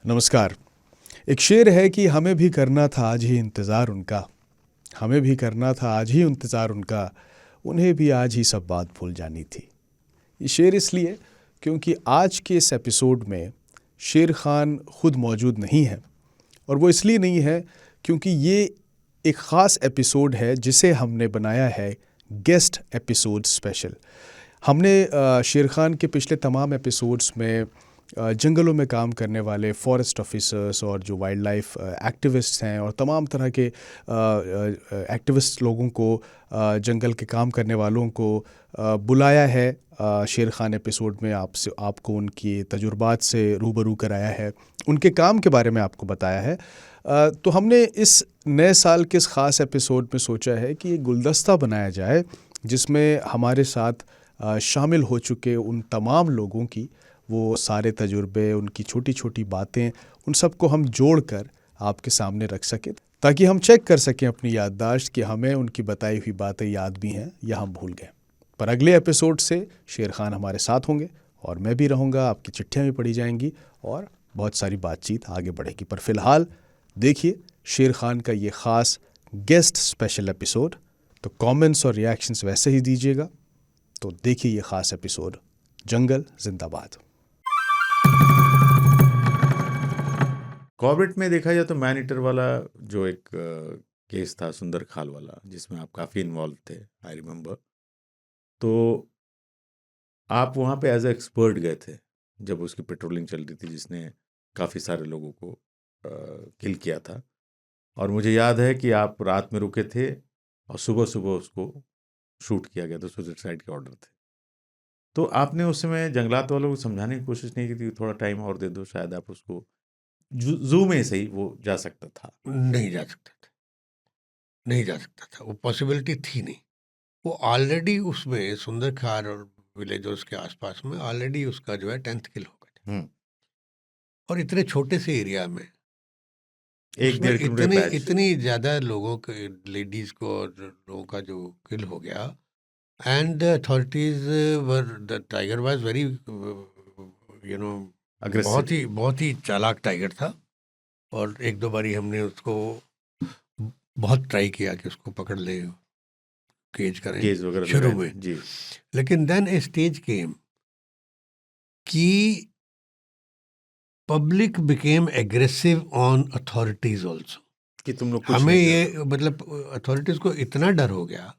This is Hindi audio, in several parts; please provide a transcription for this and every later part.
नमस्कार। एक शेर है कि हमें भी करना था आज ही इंतज़ार उनका, हमें भी करना था आज ही इंतज़ार उनका, उन्हें भी आज ही सब बात भूल जानी थी। ये शेर इसलिए क्योंकि आज के इस एपिसोड में शेर खान खुद मौजूद नहीं है, और वो इसलिए नहीं है क्योंकि ये एक ख़ास एपिसोड है जिसे हमने बनाया है गेस्ट एपिसोड स्पेशल। हमने शेर खान के पिछले तमाम एपिसोड्स में जंगलों में काम करने वाले फॉरेस्ट ऑफिसर्स और जो वाइल्ड लाइफ एक्टिविस्ट्स हैं और तमाम तरह के एक्टिविस्ट लोगों को, जंगल के काम करने वालों को बुलाया है। शेर खान एपिसोड में आपको उनकी तजुर्बात से रूबरू कराया है, उनके काम के बारे में आपको बताया है। तो हमने इस नए साल के इस ख़ास एपिसोड में सोचा है कि एक गुलदस्ता बनाया जाए जिसमें हमारे साथ शामिल हो चुके उन तमाम लोगों की वो सारे तजुर्बे, उनकी छोटी छोटी बातें, उन सबको हम जोड़कर आपके सामने रख सकें ताकि हम चेक कर सकें अपनी याददाश्त कि हमें उनकी बताई हुई बातें याद भी हैं या हम भूल गए। पर अगले एपिसोड से शेर खान हमारे साथ होंगे और मैं भी रहूँगा, आपकी चिट्ठियाँ भी पढ़ी जाएंगी और बहुत सारी बातचीत आगे बढ़ेगी। पर फिलहाल देखिए शेर खान का ये ख़ास गेस्ट स्पेशल एपिसोड। तो कमेंट्स और रिएक्शंस वैसे ही दीजिएगा। तो देखिए ये ख़ास एपिसोड जंगल जिंदाबाद। कॉर्बेट में देखा जाए तो मैन ईटर वाला जो एक केस था, सुंदर खाल वाला, जिसमें आप काफ़ी इन्वॉल्व थे, आई रिमेम्बर। तो आप वहाँ पे एज ए एक्सपर्ट गए थे जब उसकी पेट्रोलिंग चल रही थी, जिसने काफ़ी सारे लोगों को किल किया था। और मुझे याद है कि आप रात में रुके थे और सुबह सुबह उसको शूट किया गया था, सुसाइड के ऑर्डर थे। तो आपने उस समय जंगलात वालों को समझाने की कोशिश नहीं की थी, थोड़ा टाइम और दे दो, शायद आप उसको जू में सही वो जा सकता था? नहीं जा सकता था, नहीं जा सकता था, वो पॉसिबिलिटी थी नहीं। वो ऑलरेडी उसमें सुंदर खार और विलेजर्स के आसपास में ऑलरेडी उसका जो है 10th किल हो गया था। और इतने छोटे से एरिया में एक उसमें 1.5 किलोमीटर इतनी ज़्यादा लोगों के, लेडीज़ को और लोगों का जो किल हो गया। And the authorities were, the tiger was very बहुत ही चालाक टाइगर था। और एक दो बारी हमने उसको बहुत ट्राई किया कि उसको पकड़ ले, केज करें केज वगैरह शुरू लगाए में जी। लेकिन देन ए स्टेज केम कि public became aggressive on authorities also. कि तुम लोग कुछ हमें नहीं ये कर मतलब अथॉरिटीज को इतना डर हो गया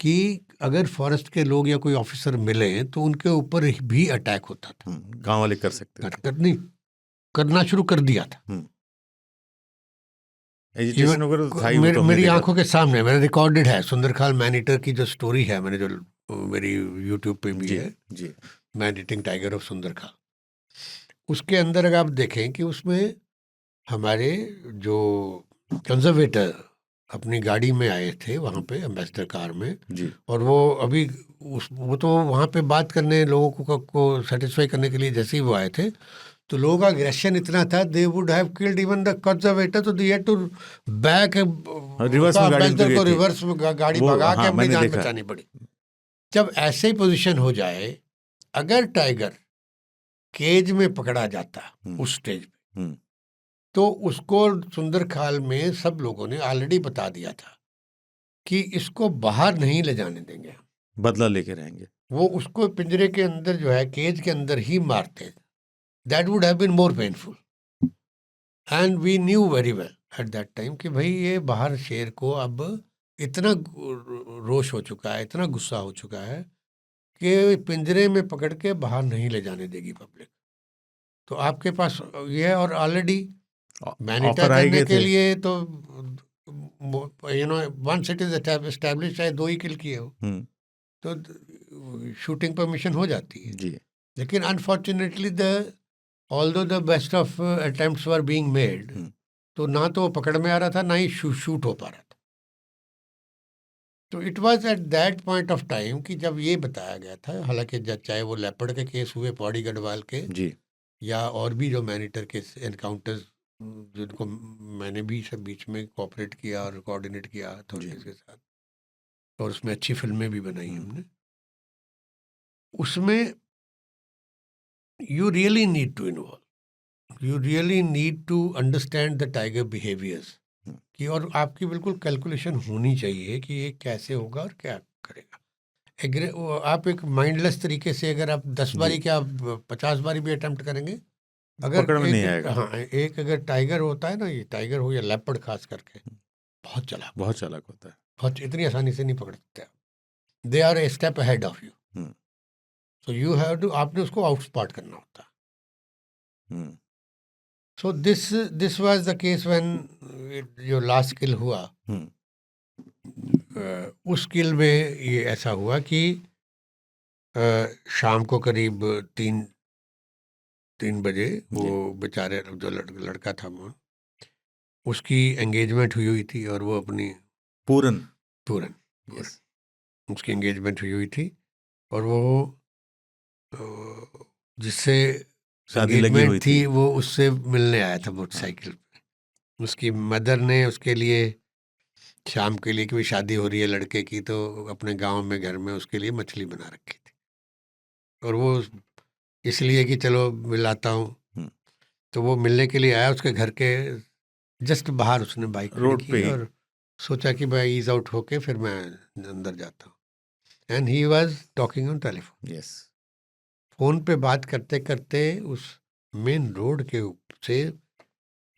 कि अगर फॉरेस्ट के लोग या कोई ऑफिसर मिले तो उनके ऊपर भी अटैक होता था। गांव वाले कर सकते थे, करना शुरू कर दिया था। एजिटेशन वगैरह तो था ही, वो तो हमने मेरी देखा आंखों था। के सामने मेरा रिकॉर्डेड है। सुंदर खाल मैन ईटर की जो स्टोरी है, मैंने जो मेरी यूट्यूब पे भी जी है, जी। मैन ईटिंग टाइगर ऑफ सुंदर खाल। उसके अंदर अगर आप देखें कि उसमें हमारे जो कंजर्वेटर अपनी गाड़ी में आए थे वहाँ पे, एम्बेसडर कार में जी। और वो अभी वो तो वहाँ पे बात करने, लोगों को सेटिस्फाई करने के लिए जैसे ही वो आए थे तो लोगों का अग्रेशन इतना था, they would have killed even the conservator, तो they had to back reverse में गाड़ी उनकी एम्बेसडर गई को थी रिवर्स में गाड़ी वो, भगा के हाँ अपनी मैंने जान देखा। बचानी पड़ी। जब ऐसे ही पोजीशन हो जाए, अगर टाइगर केज में पकड़ा जाता उस स्टेज पे, तो उसको सुंदर खाल में सब लोगों ने ऑलरेडी बता दिया था कि इसको बाहर नहीं ले जाने देंगे, बदला लेके रहेंगे। वो उसको पिंजरे के अंदर जो है, केज के अंदर ही मारते। That would have been more painful. And we knew very well at that time कि भाई ये बाहर शेर को अब इतना रोष हो चुका है, इतना गुस्सा हो चुका है कि पिंजरे में पकड़ के बाहर नहीं ले जाने देगी पब्लिक। तो आपके पास ये है, और ऑलरेडी मैनिटा ऑफर आए करने गए के थे लिए तो वंस इट इज एस्टैब्लिश, चाहे 2 ही किल किए हो तो शूटिंग परमिशन हो जाती है जी। लेकिन unfortunately although the best of attempts were being made, तो ना तो वो पकड़ में आ रहा था, ना ही शूट हो पा रहा था। तो it was at that point of time कि जब ये बताया गया था, हालांकि चाहे वो लेपर्ड के केस हुए, पौड़ी गढ़वाल के जी या और भी जो मैनिटर के एनकाउंटर्स, जिनको मैंने भी सब बीच में कोऑपरेट किया और कोऑर्डिनेट किया अथॉरिटीज के साथ, और उसमें अच्छी फिल्में भी बनाई हमने, उसमें you really need to involve you really need to understand the tiger behaviours hmm. कि, और आपकी बिल्कुल कैलकुलेशन होनी चाहिए कि ये कैसे होगा और क्या करेगा। आप एक माइंडलेस तरीके से अगर आप 10 बारी जी। क्या 50 बारी भी अटेम्प्ट करेंगे, अगर पकड़ में नहीं एक आएगा। हाँ एक अगर टाइगर होता है ना, ये टाइगर हो या लेपर्ड खास करके, बहुत चालाक, बहुत चालाक होता है। बहुत, इतनी आसानी से नहीं पकड़ सकते। They are a step ahead of you, hmm, so you have to, आपने उसको आउट स्पॉट करना होता है। Hmm, so this was the case when जो लास्ट किल हुआ, हम्म, उस किल में ये ऐसा हुआ कि शाम को करीब 3 बजे वो जी। बेचारे जो लड़का था वो, उसकी एंगेजमेंट हुई थी और वो अपनी पूरन। पूरन, यस। उसकी एंगेजमेंट हुई थी और वो जिससे शादी लगी हुई एंगेजमेंट थी। थी वो उससे मिलने आया था मोटरसाइकिल पे। उसकी मदर ने उसके लिए शाम के लिए, कि भाई शादी हो रही है लड़के की, तो अपने गांव में घर में उसके लिए मछली बना रखी थी, और वो इसलिए कि चलो मिलाता हूँ, हम्म, तो वो मिलने के लिए आया। उसके घर के जस्ट बाहर उसने बाइक खड़ी रोड पे की ही। और सोचा कि भाई ईज आउट होके फिर मैं अंदर जाता हूँ, and he was talking on telephone. Yes. Phone पे बात करते करते उस मेन रोड के से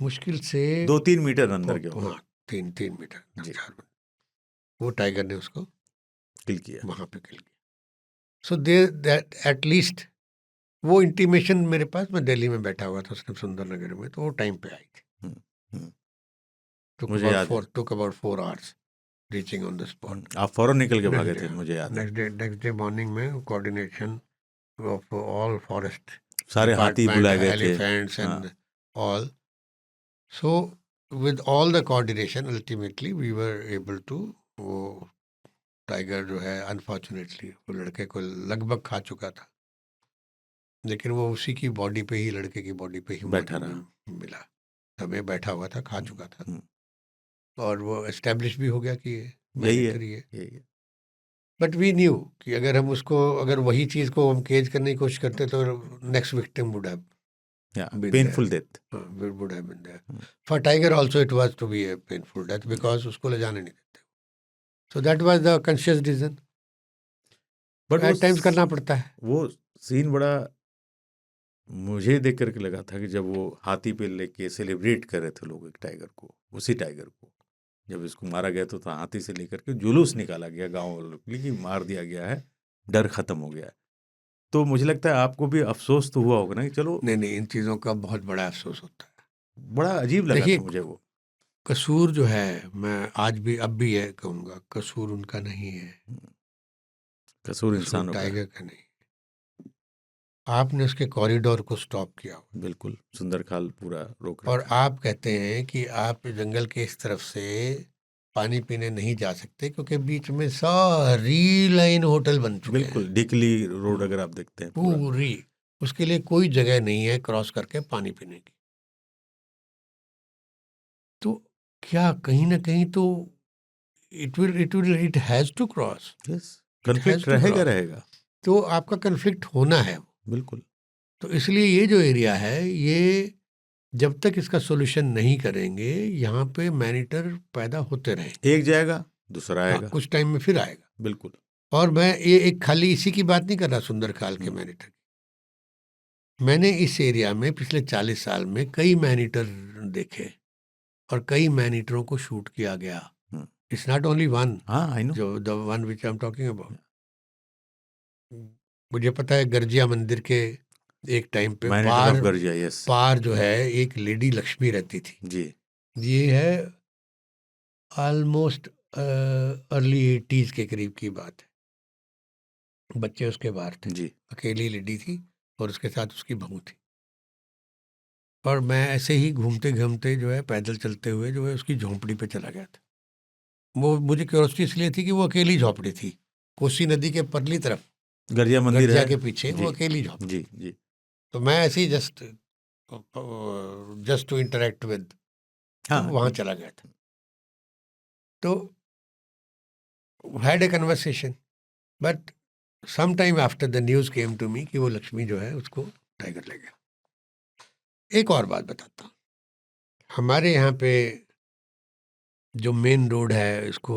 मुश्किल से 2-3 मीटर अंदर के होंगे। हाँ 3 मीटर जी। 4 मीटर वो टाइगर ने उसको किल किया। वहां पे किल किया। सो दे दैट एटलीस्ट वो इंटीमेशन मेरे पास, मैं दिल्ली में बैठा हुआ था उसने सुंदर नगर में, तो वो टाइम पे आई थी। हम्म, हम्म, took मुझे about याद है। 4 hours reaching on the spot. आप फौरन निकल के नेक्स्ट भागे डे थे, मुझे याद है। नेक्स्ट डे मॉर्निंग में कोऑर्डिनेशन ऑफ ऑल फॉरेस्ट सारे हाथी डिपार्टमेंट, बुलाए गए थे। एलिफेंट्स हाँ। And all, so with all the coordination ultimately we were able to, वो टाइगर जो है अनफॉर्चुनेटली वो लड़के को लगभग खा चुका था, लेकिन वो उसी की बॉडी पे ही, लड़के की बॉडी पे ही बैठा मॉर्निंग में मिला, हमें बैठा हुआ था, खा चुका था, हम्म, और वो एस्टेब्लिश भी हो गया कि ये यही है, मैनेटर ही है। यही है। बट वी न्यू कि अगर हम उसको, अगर वही चीज़ को हम केज करने की कोशिश करते तो next victim would have been painful there. Death. Would have been there. For Tiger also it was to be a painful death because उसको ले जाने नहीं देते। So that was the conscious decision. But At times करना पड़ता है। वो सीन बड़ा मुझे देख करके लगा था कि जब वो हाथी पे लेके सेलिब्रेट कर रहे थे लोग एक टाइगर को, उसी टाइगर को, जब इसको मारा गया तो हाथी से लेकर के जुलूस निकाला गया गांव वालों के लिए कि मार दिया गया है, डर खत्म हो गया है। तो मुझे लगता है आपको भी अफसोस तो हुआ होगा ना कि चलो। नहीं, इन चीज़ों का बहुत बड़ा अफसोस होता है। बड़ा अजीब लगा देखिए, था मुझे वो। कसूर जो है, मैं आज भी अब भी ये कहूँगा, कसूर उनका नहीं है, कसूर कसूर इंसानों का है। टाइगर का नहीं। आपने उसके कॉरिडोर को स्टॉप किया बिल्कुल, सुंदरखाल पूरा रोक और रखा है। आप कहते हैं कि आप जंगल के इस तरफ से पानी पीने नहीं जा सकते क्योंकि बीच में सारी लाइन होटल बन चुके हैं, बिल्कुल, डिकली रोड अगर आप देखते हैं पूरा। पूरी, उसके लिए कोई जगह नहीं है क्रॉस करके पानी पीने की। तो क्या कहीं ना कहीं तो it has to cross, yes, it has conflict to रहेगा क्रॉस, रहेगा। तो आपका कन्फ्लिक्ट होना है। बिल्कुल। तो इसलिए ये जो एरिया है, ये जब तक इसका सोल्यूशन नहीं करेंगे, यहाँ पे मैनीटर पैदा होते रहेंगे। एक जाएगा दूसरा हाँ, आएगा। कुछ टाइम में फिर आएगा। बिल्कुल। और मैं ये एक खाली इसी की बात नहीं कर रहा सुंदरखाल के मैनीटर की, मैंने इस एरिया में पिछले 40 साल में कई मैनीटर देखे और कई मैनीटरों को शूट किया गया। इट्स नॉट ओनली वन, हाँ, आई नो। जो the one which I am talking about. मुझे पता है गर्जिया मंदिर के एक टाइम पे मैनेटर ऑफ गर्जिया, यस। पार जो है एक लेडी लक्ष्मी रहती थी। जी। ये है ऑलमोस्ट अर्ली 80s के करीब की बात है। बच्चे उसके बाहर थे, जी। अकेली लेडी थी और उसके साथ उसकी बहू थी। और मैं ऐसे ही घूमते घूमते जो है, पैदल चलते हुए जो है, उसकी झोंपड़ी पे चला गया था। वो मुझे क्यूरियोसिटी इसलिए थी कि वो अकेली झोंपड़ी थी, कोसी नदी के परली तरफ, गर्जिया मंदिर गर्जिया है के पीछे जी। वो अकेली झोंपड़ी। जी जी। तो मैं ऐसे ही जस्ट टू इंटरेक्ट विद, तो हाँ, वहाँ चला गया था। तो had a conversation, but some time after the news came to me कि वो लक्ष्मी जो है उसको टाइगर ले गया। एक और बात बताता हूँ, हमारे यहाँ पे जो मेन रोड है, इसको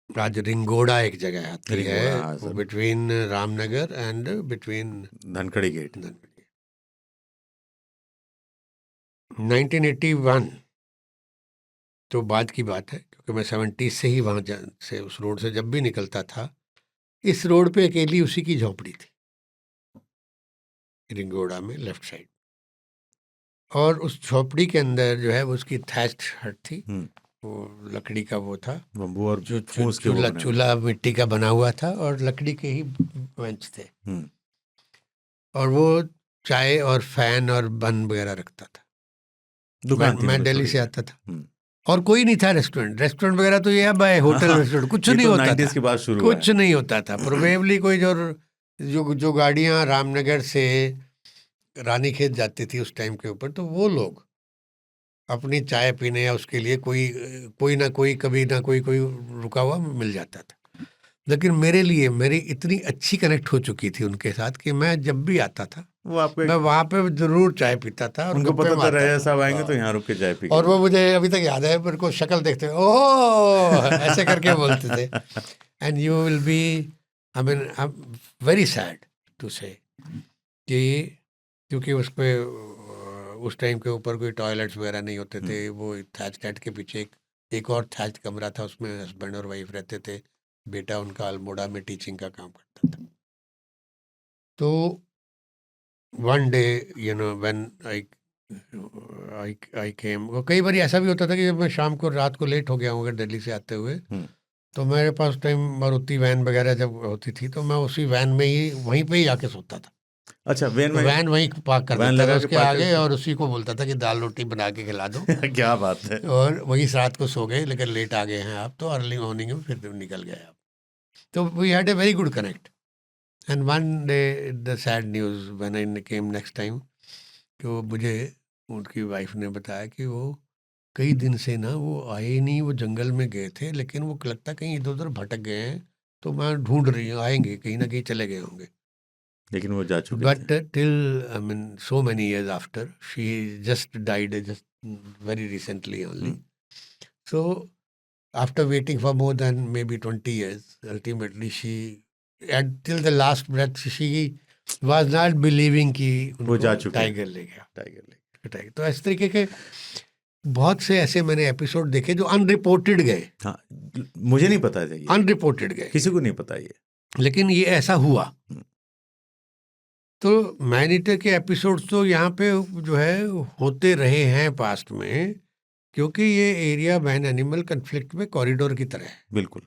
आज रिंगोड़ा एक जगह आती रिंगोड़ा, है, हाँ वो sir. Between Ramnagar and between Dhankhadi gate. 1981 तो बाद की बात है, क्योंकि मैं 70 से ही वहाँ से उस रोड से जब भी निकलता था, इस रोड पे अकेली उसी की झोंपड़ी थी, रिंगोड़ा में लेफ्ट साइड। और उस झोपड़ी के अंदर जो है वो उसकी थैच्ड हट थी, वो लकड़ी का वो था, बम्बू और जो फूस के वो बने हुए। चूल्हा मिट्टी का बना हुआ था और लकड़ी के ही बेंच थे, और वो चाय और फैन और बन वगैरह रखता था। दुकान थी मैं मतलब दिल्ली छोटी से सी। आता था और कोई नहीं था, रेस्टोरेंट वगैरह तो ये अब है, होटल रेस्टोरेंट कुछ ये नहीं तो होता 90s था, के बाद शुरू हुआ कुछ है। नहीं होता था। प्रोबेबली कोई जो गाड़ियाँ रामनगर से रानीखेत जाती थी उस टाइम के ऊपर, तो वो लोग अपनी चाय पीने या उसके लिए कोई ना कोई कभी ना कोई रुका हुआ मिल जाता था। लेकिन मेरे लिए मेरी इतनी अच्छी कनेक्ट हो चुकी थी उनके साथ कि मैं जब भी आता था वो आपको मैं वहाँ पे जरूर चाय पीता था और उनको गप्पे पता था मारता रहे था। साहब आएंगे तो यहाँ रुक के चाय पी के और वो मुझे अभी तक याद है, मेरे को शक्ल देखते हुए ओह ऐसे करके बोलते थे। And you will be, I mean I am very sad to say कि क्योंकि उस पे उस टाइम के ऊपर कोई टॉयलेट्स वगैरह नहीं होते थे, वो थैच नेट के पीछे एक और थैच कमरा था, उसमें हस्बैंड और वाइफ रहते थे, बेटा उनका अल्मोड़ा में टीचिंग का काम करता था। तो one day you know when I came, कई बार ऐसा भी होता था कि जब मैं शाम को रात को लेट हो गया हूँ अगर दिल्ली से आते हुए, तो मेरे पास टाइम मारुति वैन वगैरह जब होती थी तो मैं उसी वैन में ही वहीं पे ही आके सोता था। अच्छा, वैन तो में वैन वहीं पार्क कर वैन देता लगा था के उसके पार्क आगे करते और उसी को बोलता था कि दाल रोटी बना के खिला दो। क्या बात है। और वही रात को सो गए, लेकिन लेट आ गए हैं आप तो अर्ली मॉर्निंग में फिर निकल गए आप। तो we had a very good connect. And one day the sad news when I came next time, कि वो मुझे उनकी वाइफ ने बताया कि वो कई दिन से ना वो आए ही नहीं, वो जंगल में गए थे, लेकिन वो लगता कहीं इधर उधर भटक गए हैं, तो मैं ढूंढ रही हूँ, आएंगे कहीं ना कहीं चले गए होंगे। लेकिन वो जा चुके But थे। till, I mean, so many years after, she just died just very recently only. So after waiting for more than maybe 20 years, ultimately she, till the last breath, she was not believing कि वो जा उनको चुके हैं। टाइगर ले गया। टाइगर ले। टाइगर, तो इस तरीके के बहुत से ऐसे मैंने एपिसोड देखे जो अनरिपोर्टेड गए, हाँ, मुझे नहीं पता था ये, अनरिपोर्टेड गए, किसी को नहीं पता ये। लेकिन ये ऐसा हुआ। तो मैनीटर के एपिसोड्स तो यहाँ पे जो है होते रहे हैं पास्ट में, क्योंकि ये एरिया मैन एनिमल कन्फ्लिक्ट में कॉरिडोर की तरह है। बिल्कुल।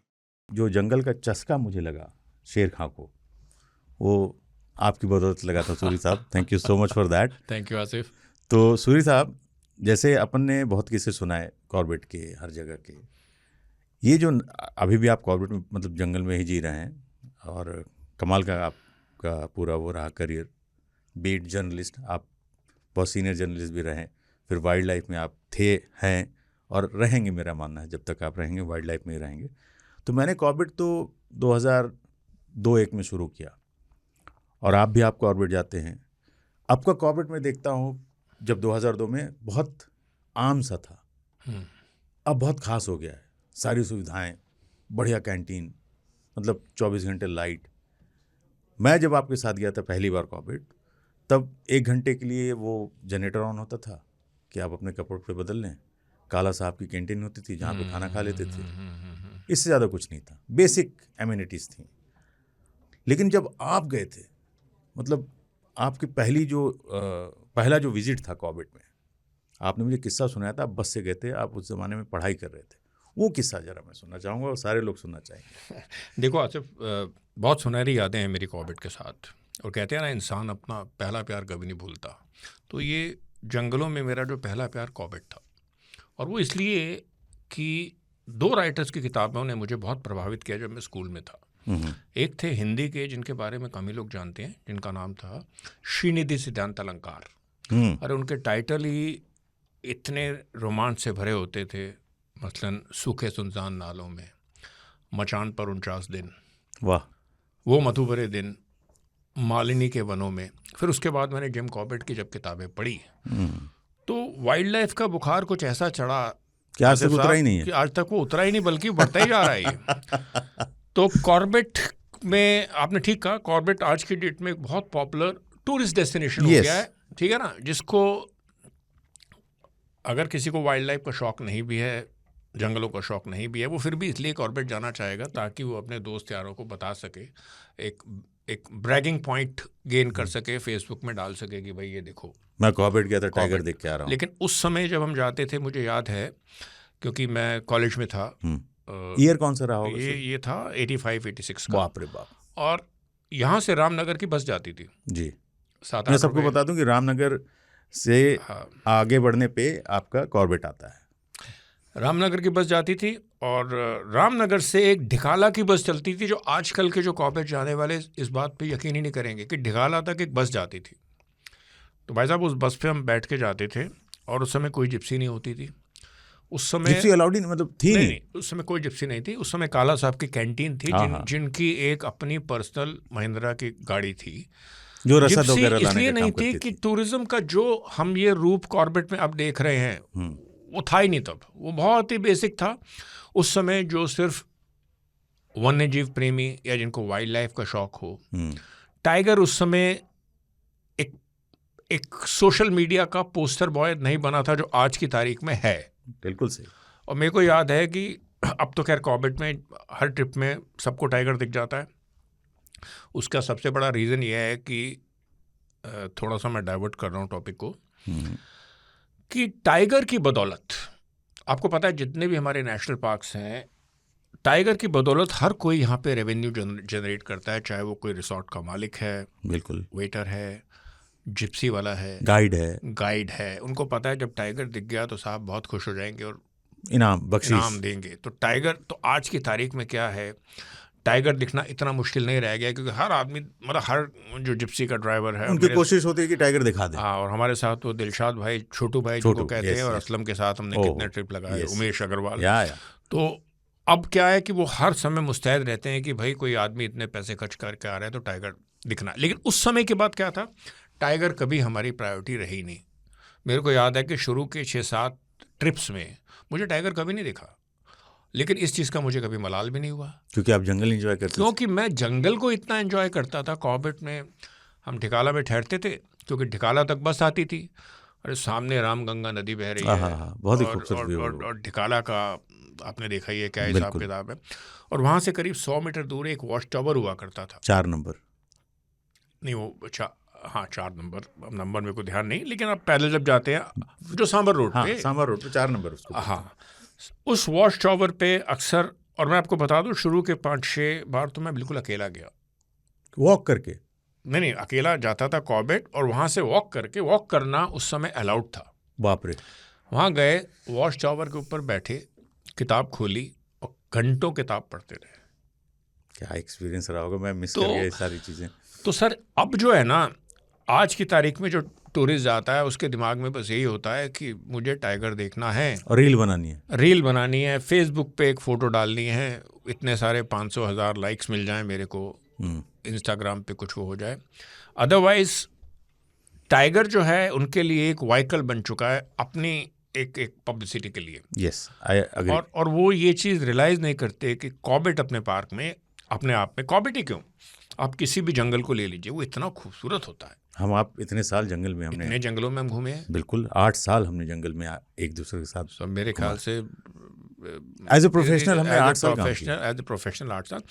जो जंगल का चस्का मुझे लगा शेर खां को, वो आपकी बदौलत लगा था सूरी साहब। Thank you so much for that. Thank you Asif. तो सूरी साहब, जैसे अपन ने बहुत किस्से सुनाए कॉर्बेट के, हर जगह के, ये जो अभी भी आप कॉर्बेट में मतलब जंगल में ही जी रहे हैं, और कमाल का आपका पूरा वो रहा करियर, बीट जर्नलिस्ट, आप बहुत सीनियर जर्नलिस्ट भी रहे, फिर वाइल्ड लाइफ में आप थे, हैं और रहेंगे, मेरा मानना है जब तक आप रहेंगे वाइल्ड लाइफ में ही रहेंगे। तो मैंने कॉर्बेट तो 2002-01 में शुरू किया, और आप कॉर्बेट जाते हैं। आपका कॉर्बेट में देखता हूँ जब 2002 में बहुत आम सा था, अब बहुत ख़ास हो गया है, सारी सुविधाएं, बढ़िया कैंटीन, मतलब 24 घंटे लाइट। मैं जब आपके साथ गया था पहली बार कॉर्बेट, तब 1 घंटे के लिए वो जनरेटर ऑन होता था कि आप अपने कपड़े पे बदल लें, काला साहब की कैंटीन होती थी जहाँ पे खाना खा लेते थे, इससे ज़्यादा कुछ नहीं था, बेसिक एमिनिटीज़ थी। लेकिन जब आप गए थे, मतलब आपकी पहला जो विजिट था कॉर्बेट में, आपने मुझे किस्सा सुनाया था, आप बस से गए थे, आप उस ज़माने में पढ़ाई कर रहे थे, वो किस्सा ज़रा मैं सुनना चाहूँगा और सारे लोग सुनना चाहेंगे। देखो आसिफ, बहुत सुनहरी यादें हैं मेरी कॉर्बेट के साथ, और कहते हैं ना इंसान अपना पहला प्यार कभी नहीं भूलता। तो ये जंगलों में मेरा जो पहला प्यार कॉर्बेट था, और वो इसलिए कि 2 राइटर्स की किताबों ने मुझे बहुत प्रभावित किया जब मैं स्कूल में था। एक थे हिंदी के, जिनके बारे में कम ही लोग जानते हैं, जिनका नाम था श्रीनिधि सिद्धांत अलंकार। अरे उनके टाइटल ही इतने रोमांच से भरे होते थे, मसलन सूखे सुनसान नालों में, मचान पर 49 दिन, वाह, वो मधु भरे दिन, मालिनी के वनों में। फिर उसके बाद मैंने जिम कॉर्बेट की जब किताबें पढ़ी हम्म, तो वाइल्ड लाइफ का बुखार कुछ ऐसा चढ़ा कि आज तक आसिफ उतरा साहब ही नहीं है। कि आज तक वो उतरा ही नहीं, बल्कि बढ़ता ही जा रहा है ये। तो कॉर्बेट में आपने ठीक कहा, कॉर्बेट आज की डेट में एक बहुत पॉपुलर टूरिस्ट डेस्टिनेशन हो Yes. गया है, ठीक है ना, जिसको अगर किसी को वाइल्ड लाइफ का शौक नहीं भी है, जंगलों का शौक नहीं भी है, वो फिर भी इसलिए कॉर्बेट जाना चाहेगा ताकि वो अपने दोस्त यारों को बता सके, एक ब्रैगिंग पॉइंट गेन कर सके, फेसबुक में डाल सके कि भाई ये देखो। मैं कॉर्बेट गया था, टाइगर कॉर्बेट। देख के आ रहा हूँ। लेकिन उस समय जब हम जाते थे, मुझे याद है क्योंकि मैं कॉलेज में था, ईयर कौन सा रहा होगा? ये था 85-86 का, बाप रे बाप। और यहाँ से रामनगर की बस जाती थी जी, 7-8 मैं सबको रुपए। बता दूं कि रामनगर से हाँ, आगे बढ़ने पे आपका कॉर्बेट आता है। रामनगर की बस जाती थी, और रामनगर से एक ढिकाला की बस चलती थी, जो आजकल के जो कॉर्बेट जाने वाले इस बात पे यकीन ही नहीं करेंगे कि ढिकाला तक एक बस जाती थी। तो भाई साहब उस बस पे हम बैठ के जाते थे, और उस समय कोई जिप्सी नहीं होती थी। उस समय जिप्सी अलाउड ही मतलब थी नहीं। नहीं, उस समय कोई जिप्सी नहीं थी। उस समय काला साहब की कैंटीन थी, हाँ। जिनकी एक अपनी पर्सनल महिंद्रा की गाड़ी थी। जो रसद जिप्सी वगैरह लाने इसलिए का नहीं काम थी करती कि टूरिज्म का जो हम ये रूप कॉर्बेट में अब देख रहे हैं वो था ही नहीं तब। वो बहुत ही बेसिक था उस समय। जो सिर्फ वन्य जीव प्रेमी या जिनको वाइल्ड लाइफ का शौक हो, टाइगर उस समय एक सोशल मीडिया का पोस्टर बॉय नहीं बना था जो आज की तारीख में है। बिल्कुल सही। और मेरे को याद है कि अब तो खैर कॉर्बेट में हर ट्रिप में सबको टाइगर दिख जाता है। उसका सबसे बड़ा रीज़न ये है कि थोड़ा सा मैं डाइवर्ट कर रहा हूँ टॉपिक को, कि टाइगर की बदौलत, आपको पता है जितने भी हमारे नेशनल पार्क्स हैं, टाइगर की बदौलत हर कोई यहाँ पे रेवेन्यू जनरेट करता है, चाहे वो कोई रिसोर्ट का मालिक है, बिल्कुल, वेटर है, जिप्सी वाला है, गाइड है। उनको पता है जब टाइगर दिख गया तो साहब बहुत खुश हो जाएंगे और बख्शीश इनाम देंगे। तो टाइगर तो आज की तारीख में क्या है, टाइगर दिखना इतना मुश्किल नहीं रह गया, क्योंकि हर आदमी, मतलब हर जो जिप्सी का ड्राइवर है, उनकी कोशिश होती है कि टाइगर दिखा दे। हाँ, और हमारे साथ वो दिलशाद भाई, छोटू भाई जिनको कहते हैं, और असलम के साथ हमने कितने ट्रिप लगाए, उमेश अग्रवाल। तो अब क्या है कि वो हर समय मुस्तैद रहते हैं कि भाई कोई आदमी इतने पैसे खर्च करके आ रहा है तो टाइगर दिखना। लेकिन उस समय के बाद क्या था, टाइगर कभी हमारी प्रायोरिटी रही नहीं। मेरे को याद है कि शुरू के 6-7 ट्रिप्स में मुझे टाइगर कभी नहीं दिखा, लेकिन इस चीज़ का मुझे कभी मलाल भी नहीं हुआ, क्योंकि आप जंगल एंजॉय करते थे। क्योंकि मैं जंगल को इतना एंजॉय करता था। कॉर्बेट में हम ढिकाला में ठहरते थे, क्योंकि ढिकाला तक बस आती थी, अरे सामने रामगंगा नदी बह रही है, बहुत ही खूबसूरत व्यू। और ढिकाला का आपने देखा ही है क्या हिसाब किताब है। और वहाँ से करीब 100 मीटर दूर एक वॉच टावर हुआ करता था, 4 नंबर नहीं वो 4 नंबर, अब नंबर मेरे को ध्यान नहीं, लेकिन आप पैदल जब जाते हैं जो सांबर रोड पे, सांबर रोड पे 4 नंबर उसको। हाँ, उस वॉच टावर पे अक्सर, और मैं आपको बता दूं शुरू के 5-6 बार तो मैं बिल्कुल अकेला गया, वॉक करके। नहीं, अकेला जाता था कॉर्बेट, और वहाँ से वॉक करना उस समय अलाउड था। बाप रे। वहाँ गए, वॉच टावर के ऊपर बैठे, किताब खोली और घंटों किताब पढ़ते रहे। क्या एक्सपीरियंस रहा होगा, मैं मिस कर गया ये सारी चीज़ें। तो सर अब जो है ना, आज की तारीख में जो टूरिस्ट जाता है उसके दिमाग में बस यही होता है कि मुझे टाइगर देखना है और रील बनानी है, फेसबुक पे एक फ़ोटो डालनी है, इतने सारे 500,000 लाइक्स मिल जाएं मेरे को, इंस्टाग्राम पे कुछ वो हो जाए। अदरवाइज टाइगर जो है उनके लिए एक व्हीकल बन चुका है अपनी एक पब्लिसिटी के लिए। Yes, I agree. और वो ये चीज़ रियलाइज़ नहीं करते कि कॉर्बेट अपने पार्क में, अपने आप में, कॉर्बेट ही क्यों, आप किसी भी जंगल को ले लीजिए, वो इतना खूबसूरत होता है। आप इतने साल जंगल में, इतने जंगलों में हम घूमे हैं। बिल्कुल, 8 साल हमने जंगल में एक दूसरे के साथ। सब मेरे ख्याल से एज ए प्रोफेशनल हमने 8 साल काम किया। एज ए प्रोफेशनल 8 साल,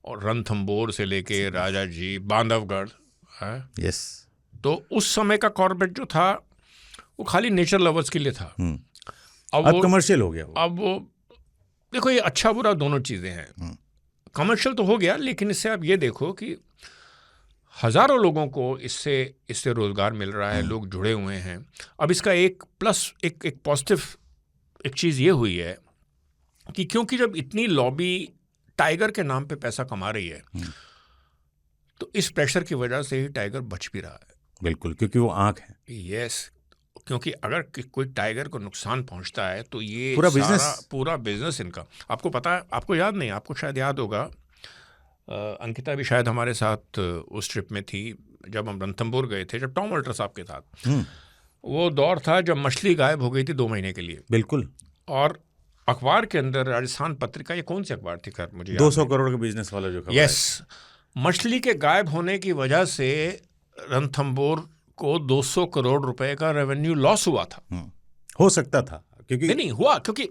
और रणथंबोर से लेके राजा जी, बांधवगढ़ है। यस। तो उस समय का कॉर्बेट जो था वो खाली नेचर लवर्स के लिए था। अब कमर्शियल हो गया वो। अब वो देखो, ये अच्छा बुरा दोनों चीज़ें हैं। कमर्शियल तो हो गया, लेकिन इससे आप ये देखो कि हज़ारों लोगों को इससे रोज़गार मिल रहा है, लोग जुड़े हुए हैं। अब इसका एक प्लस, एक पॉजिटिव एक चीज़ ये हुई है कि क्योंकि जब इतनी लॉबी टाइगर के नाम पे पैसा कमा रही है, तो इस प्रेशर की वजह से ही टाइगर बच भी रहा है। बिल्कुल, क्योंकि वो आँख है। यस, क्योंकि अगर कोई टाइगर को नुकसान पहुंचता है तो ये पूरा बिजनेस इनका, आपको पता है, आपको याद नहीं, आपको शायद याद होगा, अंकिता भी शायद हमारे साथ उस ट्रिप में थी जब हम रणथंभौर गए थे, जब टॉम वॉल्टर साहब के साथ। वो दौर था जब मछली गायब हो गई थी 2 महीने के लिए, बिल्कुल। और अखबार के अंदर राजस्थान पत्रिका, ये कौन सी अखबार थी खैर मुझे 200 करोड़ का बिजनेस वाला जो खबर है। यस, मछली के गायब होने की वजह से रणथंभौर को 200 करोड़ रुपए का रेवेन्यू लॉस हुआ था। हो सकता था, क्योंकि नहीं हुआ, क्योंकि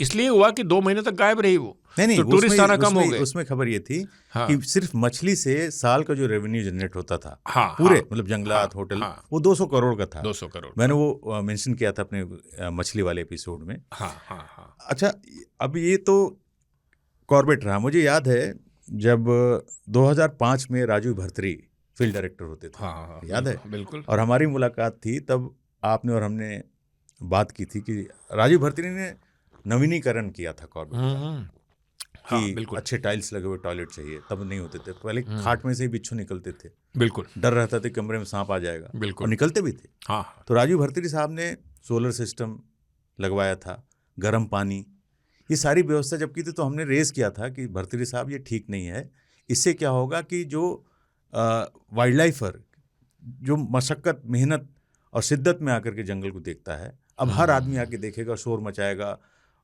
इसलिए हुआ कि 2 महीने तक गायब रही वो। नहीं तो टूरिस्ट आना कम हो गए। उसमें खबर ये थी हाँ। कि सिर्फ मछली से साल का जो रेवेन्यू जनरेट होता था, हाँ, पूरे हाँ, मतलब जंगलात, हाँ, होटल, हाँ, वो 200 करोड़ का था। 200 करोड़। मैंने वो मेंशन किया था अपने मछली वाले एपिसोड में। हाँ हाँ हाँ। अच्छा, अब ये तो कॉर्बेट रहा। मुझे याद है जब 2005 में राजीव भर्तरी फील्ड डायरेक्टर होते थे, हाँ, याद है? बिल्कुल। और हमारी मुलाकात थी तब, आपने और हमने बात की थी कि राजीव भर्तरी ने नवीनीकरण किया था कॉर्बेट का, हाँ, कि बिल्कुल अच्छे टाइल्स लगे हुए टॉयलेट चाहिए। तब नहीं होते थे पहले, खाट में से ही बिच्छू निकलते थे, बिल्कुल डर रहता था कमरे में सांप आ जाएगा, बिल्कुल, और निकलते भी थे। हाँ। तो राजीव भर्तरी साहब ने सोलर सिस्टम लगवाया था, गर्म पानी, ये सारी व्यवस्था जब की थी, तो हमने रेज किया था कि भर्तरी साहब ये ठीक नहीं है। इससे क्या होगा कि जो वाइल्ड लाइफर जो मशक्क़त, मेहनत और शिद्दत में आकर के जंगल को देखता है, अब हर आदमी आके देखेगा, शोर मचाएगा,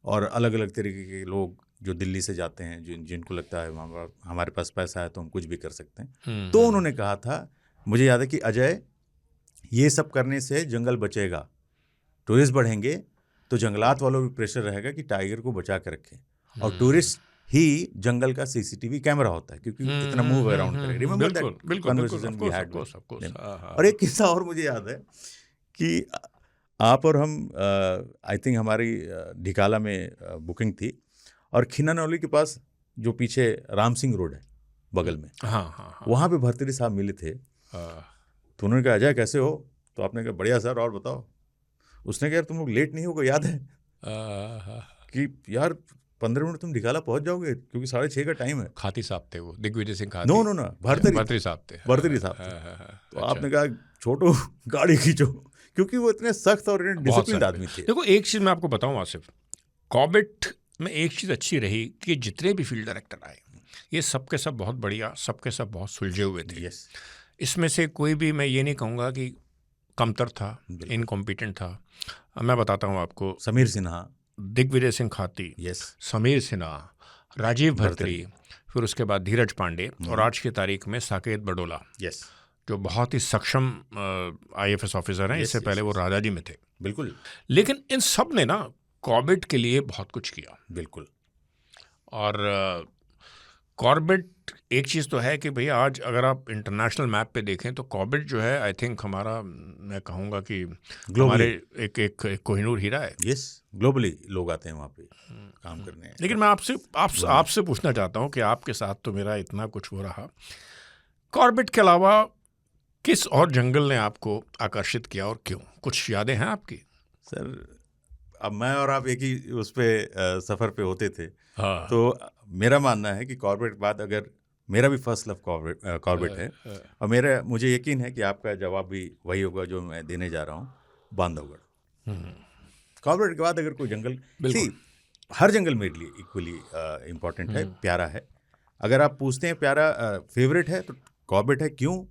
और अलग अलग तरीके के लोग जो दिल्ली से जाते हैं, जिनको लगता है हमारे पास पैसा है तो हम कुछ भी कर सकते हैं। तो उन्होंने कहा था, मुझे याद है कि अजय, ये सब करने से जंगल बचेगा, टूरिस्ट बढ़ेंगे तो जंगलात वालों भी प्रेशर रहेगा कि टाइगर को बचा के रखें, और टूरिस्ट ही जंगल का सीसीटीवी कैमरा होता है, क्योंकि इतना मूव अराउंड करेगा। Remember that conversation we had. और एक किस्सा और मुझे याद है कि आप और हम, आई थिंक हमारी ढिकाला में बुकिंग थी, और खिन्नानौली के पास जो पीछे राम सिंह रोड है बगल में, वहाँ पे भर्तरी साहब मिले थे। तो उन्होंने कहा, अजय कैसे हो? तो आपने कहा, बढ़िया सर, और बताओ। उसने कहा, यार तुम लोग लेट नहीं होगा, याद है कि यार 15 मिनट तुम ढिकाला पहुंच जाओगे, क्योंकि 6:30 का टाइम है। खाती साहब थे वो, दिग्विजय सिंह खाती। नो भर्तरी साहब थे। भर्तरी साहब थे। तो आपने कहा, छोटो गाड़ी खींचो, क्योंकि वो इतने सख्त और डिसिप्लिन आदमी थे। देखो, एक चीज़ मैं आपको बताऊं आसिफ, कॉर्बेट में एक चीज़ अच्छी रही कि जितने भी फील्ड डायरेक्टर आए, ये सबके सब बहुत बढ़िया, सबके सब बहुत सुलझे हुए थे। इसमें से कोई भी मैं ये नहीं कहूँगा कि कमतर था, इनकॉम्पिटेंट था। मैं बताता हूँ आपको, समीर सिन्हा, दिग्विजय सिंह खाती, समीर सिन्हा, राजीव भर्तरी, फिर उसके बाद धीरज पांडे, और आज की तारीख में साकेत बडोला, जो बहुत ही सक्षम IFS ऑफिसर हैं। इससे पहले वो राजा जी में थे। बिल्कुल। लेकिन इन सब ने ना कॉर्बेट के लिए बहुत कुछ किया। बिल्कुल। और कॉर्बेट, एक चीज़ तो है कि भैया आज अगर आप इंटरनेशनल मैप पे देखें तो कॉर्बेट जो है, आई थिंक हमारा, मैं कहूँगा कि हमारे एक कोहिनूर हीरा है। ग्लोबली लोग आते हैं वहाँ पे काम करने। लेकिन मैं आपसे पूछना चाहता हूँ कि आपके साथ तो मेरा इतना कुछ हो रहा, कॉर्बेट के अलावा किस और जंगल ने आपको आकर्षित किया और क्यों? कुछ यादें हैं आपकी? सर, अब मैं और आप एक ही उस पे सफ़र पे होते थे। हाँ। तो मेरा मानना है कि कॉर्बेट के बाद, अगर मेरा भी फर्स्ट लव कॉर्बेट है, और मुझे यकीन है कि आपका जवाब भी वही होगा जो मैं देने जा रहा हूँ, बांधवगढ़। कॉर्बेट के बाद अगर कोई जंगल, हर जंगल मेरे लिए इक्वली इम्पोर्टेंट है, प्यारा है। अगर आप पूछते हैं प्यारा फेवरेट है, तो कॉर्बेट है। क्यों?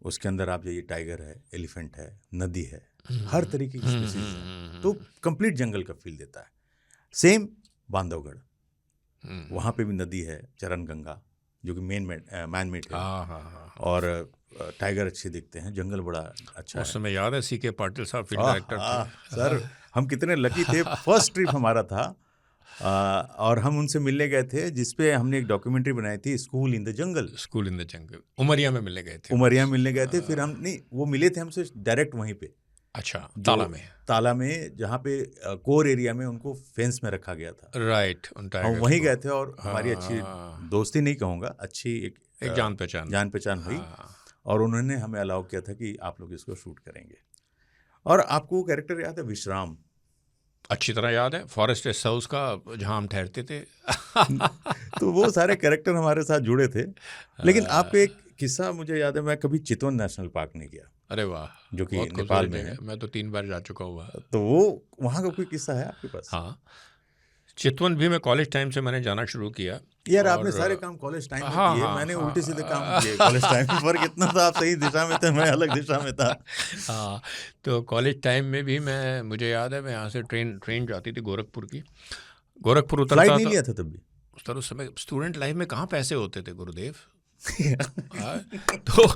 उसके अंदर आप जाइए, टाइगर है, एलिफेंट है, नदी है, हर तरीके की स्पीसीज है, तो कंप्लीट जंगल का फील देता है। सेम बांधवगढ़, वहाँ पे भी नदी है, चरण गंगा, जो कि मैन मेड है, और टाइगर अच्छे दिखते हैं, जंगल बड़ा अच्छा है। उस समय याद है CK पाटिल साहब फील्ड डायरेक्टर थे। सर, हम कितने लकी थे। फर्स्ट ट्रिप हमारा था, और हम उनसे मिलने गए थे, जिसपे हमने एक डॉक्यूमेंट्री बनाई थी, school in the jungle. Umaria में मिलने गए थे। फिर हम नहीं, वो मिले थे हमसे डायरेक्ट वहीं पे। अच्छा, ताला में जहाँ पे कोर एरिया में उनको फेंस में रखा गया था। राइट। हम वहीं गए थे, और हमारी अच्छी दोस्ती नहीं कहूँगा, अच्छी एक जान पहचान हुई, और उन्होंने हमें अलाउ किया था कि आप लोग इसको शूट करेंगे। और आपको वो कैरेक्टर याद है, विश्राम? अच्छी तरह याद है, फॉरेस्ट रेस्ट हाउस का, जहाँ हम ठहरते थे। तो वो सारे कैरेक्टर हमारे साथ जुड़े थे। लेकिन आपको एक किस्सा मुझे याद है, मैं कभी चितवन नेशनल पार्क नहीं गया। अरे वाह, जो कि नेपाल में है। मैं तो 3 बार जा चुका हुआ। तो वो वहाँ का कोई किस्सा है आपके पास? हाँ, चितवन भी मैं कॉलेज टाइम से मैंने जाना शुरू किया। यार आपने और सारे काम कॉलेज टाइम में हाँ, किए, हाँ, मैंने हाँ, उल्टे सीधे काम किए कॉलेज टाइम में। फर्क इतना था, आप सही दिशा में थे, मैं अलग दिशा में था। हाँ, तो कॉलेज टाइम में भी मुझे याद है, मैं यहाँ से ट्रेन जाती थी गोरखपुर की। गोरखपुर फ्लाइट उतरता नहीं था। लिया था तब भी? उस समय स्टूडेंट लाइफ में कहाँ पैसे होते थे गुरुदेव। हाँ, तो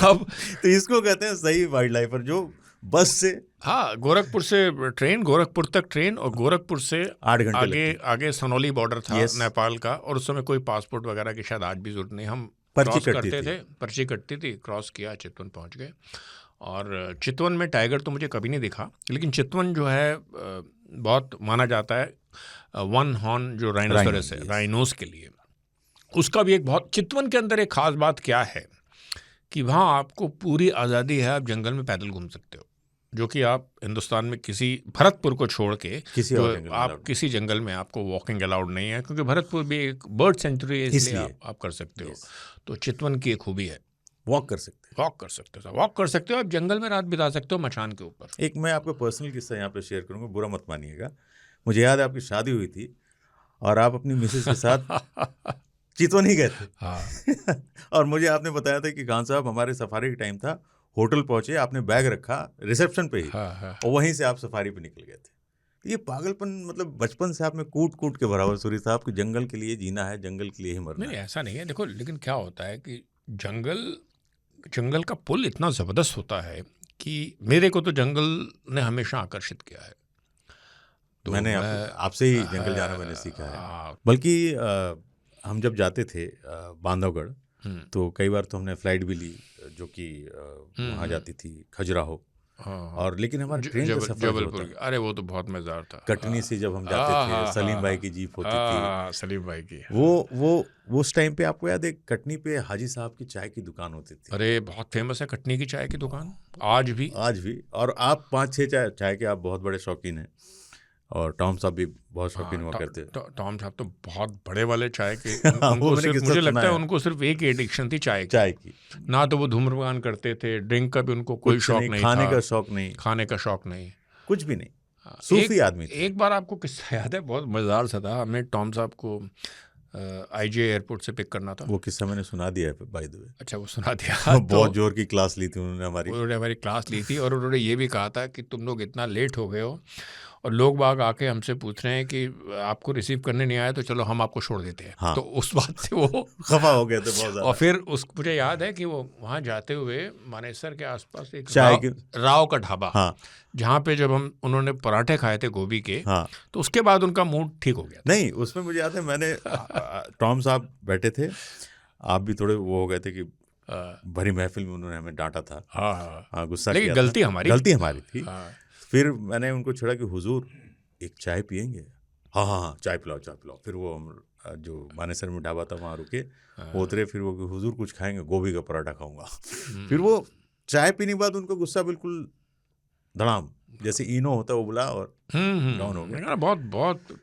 अब तो इसको कहते हैं सही वाइल्ड लाइफर, जो बस से हाँ, गोरखपुर से ट्रेन, गोरखपुर तक ट्रेन, और गोरखपुर से 8 घंटे आगे लगते। आगे सनौली बॉर्डर था Yes. नेपाल का, और उस समय कोई पासपोर्ट वगैरह की शायद आज भी जरूरत नहीं, हम पर्ची क्रॉस कटती करते थी। थे, पर्ची कटती थी, क्रॉस किया, चितवन पहुंच गए। और चितवन में टाइगर तो मुझे कभी नहीं दिखा, लेकिन चितवन जो है बहुत माना जाता है वन हॉर्न जो राइनोसरस है, Rhino, yes. राइनोस के लिए। उसका भी एक बहुत, चितवन के अंदर एक खास बात क्या है कि वहाँ आपको पूरी आज़ादी है, आप जंगल में पैदल घूम सकते हो, जो कि आप हिंदुस्तान में किसी, भरतपुर को छोड़ के किसी जो और जंगल में आप allowed किसी जंगल में आपको वॉकिंग अलाउड नहीं है, क्योंकि भरतपुर भी एक बर्ड सेंचुरी है, इसलिए इसलिए। आप कर सकते हो। Yes. तो चितवन की एक खूबी है, वॉक कर सकते हैं। वॉक कर सकते हो, वॉक कर सकते हो, आप जंगल में रात बिता सकते हो मचान के ऊपर। एक मैं आपका पर्सनल किस्सा यहाँ पे शेयर करूँगा, बुरा मत मानिएगा। मुझे याद है आपकी शादी हुई थी और आप अपनी मिसेज के साथ चितवन ही गए थे। हाँ, और मुझे आपने बताया था कि खान साहब हमारे सफारी का टाइम था, होटल पहुंचे, आपने बैग रखा रिसेप्शन पे ही, हाँ, हाँ। और वहीं से आप सफारी पे निकल गए थे। तो ये पागलपन, मतलब बचपन से आप में कूट कूट के भरा हुआ सूरी साहब कि जंगल के लिए जीना है, जंगल के लिए ही मरना नहीं, है। ऐसा नहीं है। देखो, लेकिन क्या होता है कि जंगल का पुल इतना ज़बरदस्त होता है कि मेरे को तो जंगल ने हमेशा आकर्षित किया है। तो मैंने आपसे ही जंगल जाना मैंने सीखा है। बल्कि हम जब जाते थे बांधवगढ़, तो कई बार तो हमने फ्लाइट भी ली जो कि वहाँ जाती थी खजुराहो। और लेकिन हमारा ट्रेन का सफर जो जबलपुर होता, अरे वो तो बहुत मजेदार था। कटनी से जब हम जाते थे, सलीम भाई की जीप होती थी, सलीम भाई की। वो उस टाइम पे आपको याद है कटनी पे हाजी साहब की चाय की दुकान होती थी। अरे बहुत फेमस है कटनी की चाय की दुकान, आज भी। और आप 5-6 चाय के आप बहुत बड़े शौकीन हैं, और टॉम साहब भी बहुत शौकीन हुआ करते थे। टॉम साहब तो बहुत बड़े वाले चाय के, वो उनको मैंने सिर्फ, किस्सा मुझे सुना लगता है है। उनको सिर्फ एक ही एडिक्शन थी, चाय की। ना तो वो धूम्रपान करते थे, ड्रिंक का भी उनको कोई कुछ शौक नहीं, नहीं खाने था, का शौक नहीं, खाने का शौक नहीं, कुछ भी नहीं, सूफी आदमी थे। एक बार आपको किस्सा याद है, बहुत मजेदार सा था। हमें टॉम साहब को IJ एयरपोर्ट से पिक करना था। वो किस्सा मैंने सुना दिया है बाय द वे। अच्छा, वो सुना दिया। बहुत जोर की क्लास ली थी उन्होंने हमारी क्लास ली थी, और उन्होंने ये भी कहा था कि तुम लोग इतना लेट हो गए हो, और लोग बाग आके हमसे पूछ रहे हैं कि आपको रिसीव करने नहीं आया, तो चलो हम आपको छोड़ देते हैं। हाँ। तो उस बात से वो खफा हो गए थे बहुत ज़्यादा। और फिर मुझे याद है कि वो वहाँ जाते हुए मानेसर के आसपास एक चाय की राव का ढाबा, हाँ, जहाँ पे जब उन्होंने पराठे खाए थे गोभी के, हाँ, तो उसके बाद उनका मूड ठीक हो गया था। नहीं, उसमें मुझे याद है मैंने टॉम साहब बैठे थे, आप भी थोड़े वो हो गए थे कि भरी महफिल में उन्होंने हमें डांटा था। हाँ, गुस्सा किया था। गलती हमारी थी। फिर मैंने उनको छेड़ा कि हुजूर एक चाय पियेंगे? हाँ, चाय पिलाओ। फिर वो हम जो मानेसर में ढाबा था वहाँ रुके, वो उतरे, फिर वो कि हुजूर कुछ खाएंगे? गोभी का पराठा खाऊंगा। फिर वो चाय पीने के बाद उनको गुस्सा बिल्कुल धड़ाम, जैसे इनो होता है वो बुला और डाउन हो गया। बहुत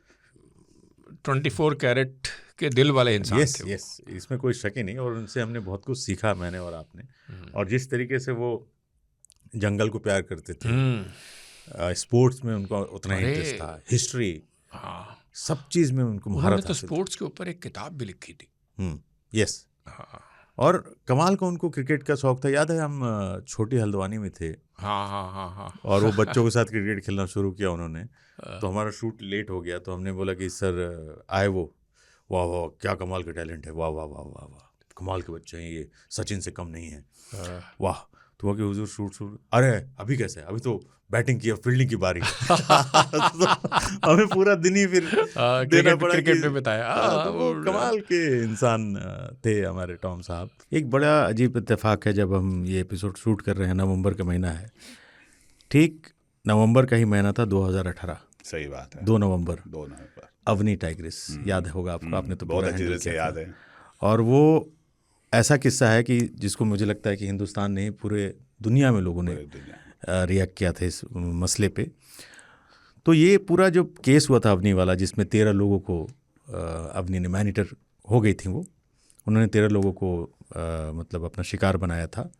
24 कैरेट के दिल वाले इंसान थे। यस, इसमें कोई शक ही नहीं। और उनसे हमने बहुत कुछ सीखा, मैंने और आपने। और जिस तरीके से वो जंगल को प्यार करते थे, स्पोर्ट्स में उनको उतना ही इंटरेस्ट था, हिस्ट्री, सब चीज़ में उनको महारत हासिल थी। स्पोर्ट्स के ऊपर एक किताब भी लिखी थी। यस। और कमाल का उनको क्रिकेट का शौक था। याद है हम छोटी हल्द्वानी में थे, हाँ। और वो बच्चों के साथ क्रिकेट खेलना शुरू किया उन्होंने। तो हमारा शूट लेट हो गया, तो हमने बोला कि सर आए वो, वाह क्या कमाल का टैलेंट है, वाह कमाल के बच्चे हैं ये, सचिन से कम नहीं है, वाह। तो वो कि हुजूर शूट, अरे अभी कैसे, अभी तो बैटिंग की, फील्डिंग की बारी है। तो हमें पूरा दिन ही फिर देना पड़ा क्रिकेट में बताया। तो वो कमाल के इंसान थे हमारे टॉम साहब। एक बड़ा अजीब इत्तेफाक है, जब हम ये एपिसोड शूट कर रहे हैं, नवंबर का महीना है, ठीक नवंबर का ही महीना था 2018। सही बात है, 2 नवंबर अवनी टाइग्रिस, याद होगा आपको, आपने तो बहुत अच्छी तरह से याद है। और वो ऐसा किस्सा है कि जिसको मुझे लगता है कि हिंदुस्तान ने, पूरे दुनिया में लोगों ने रिएक्ट किया था इस मसले पे। तो ये पूरा जो केस हुआ था अवनी वाला, जिसमें 13 लोगों को अवनी ने मैनीटर हो गई थी, वो उन्होंने 13 लोगों को मतलब अपना शिकार बनाया था।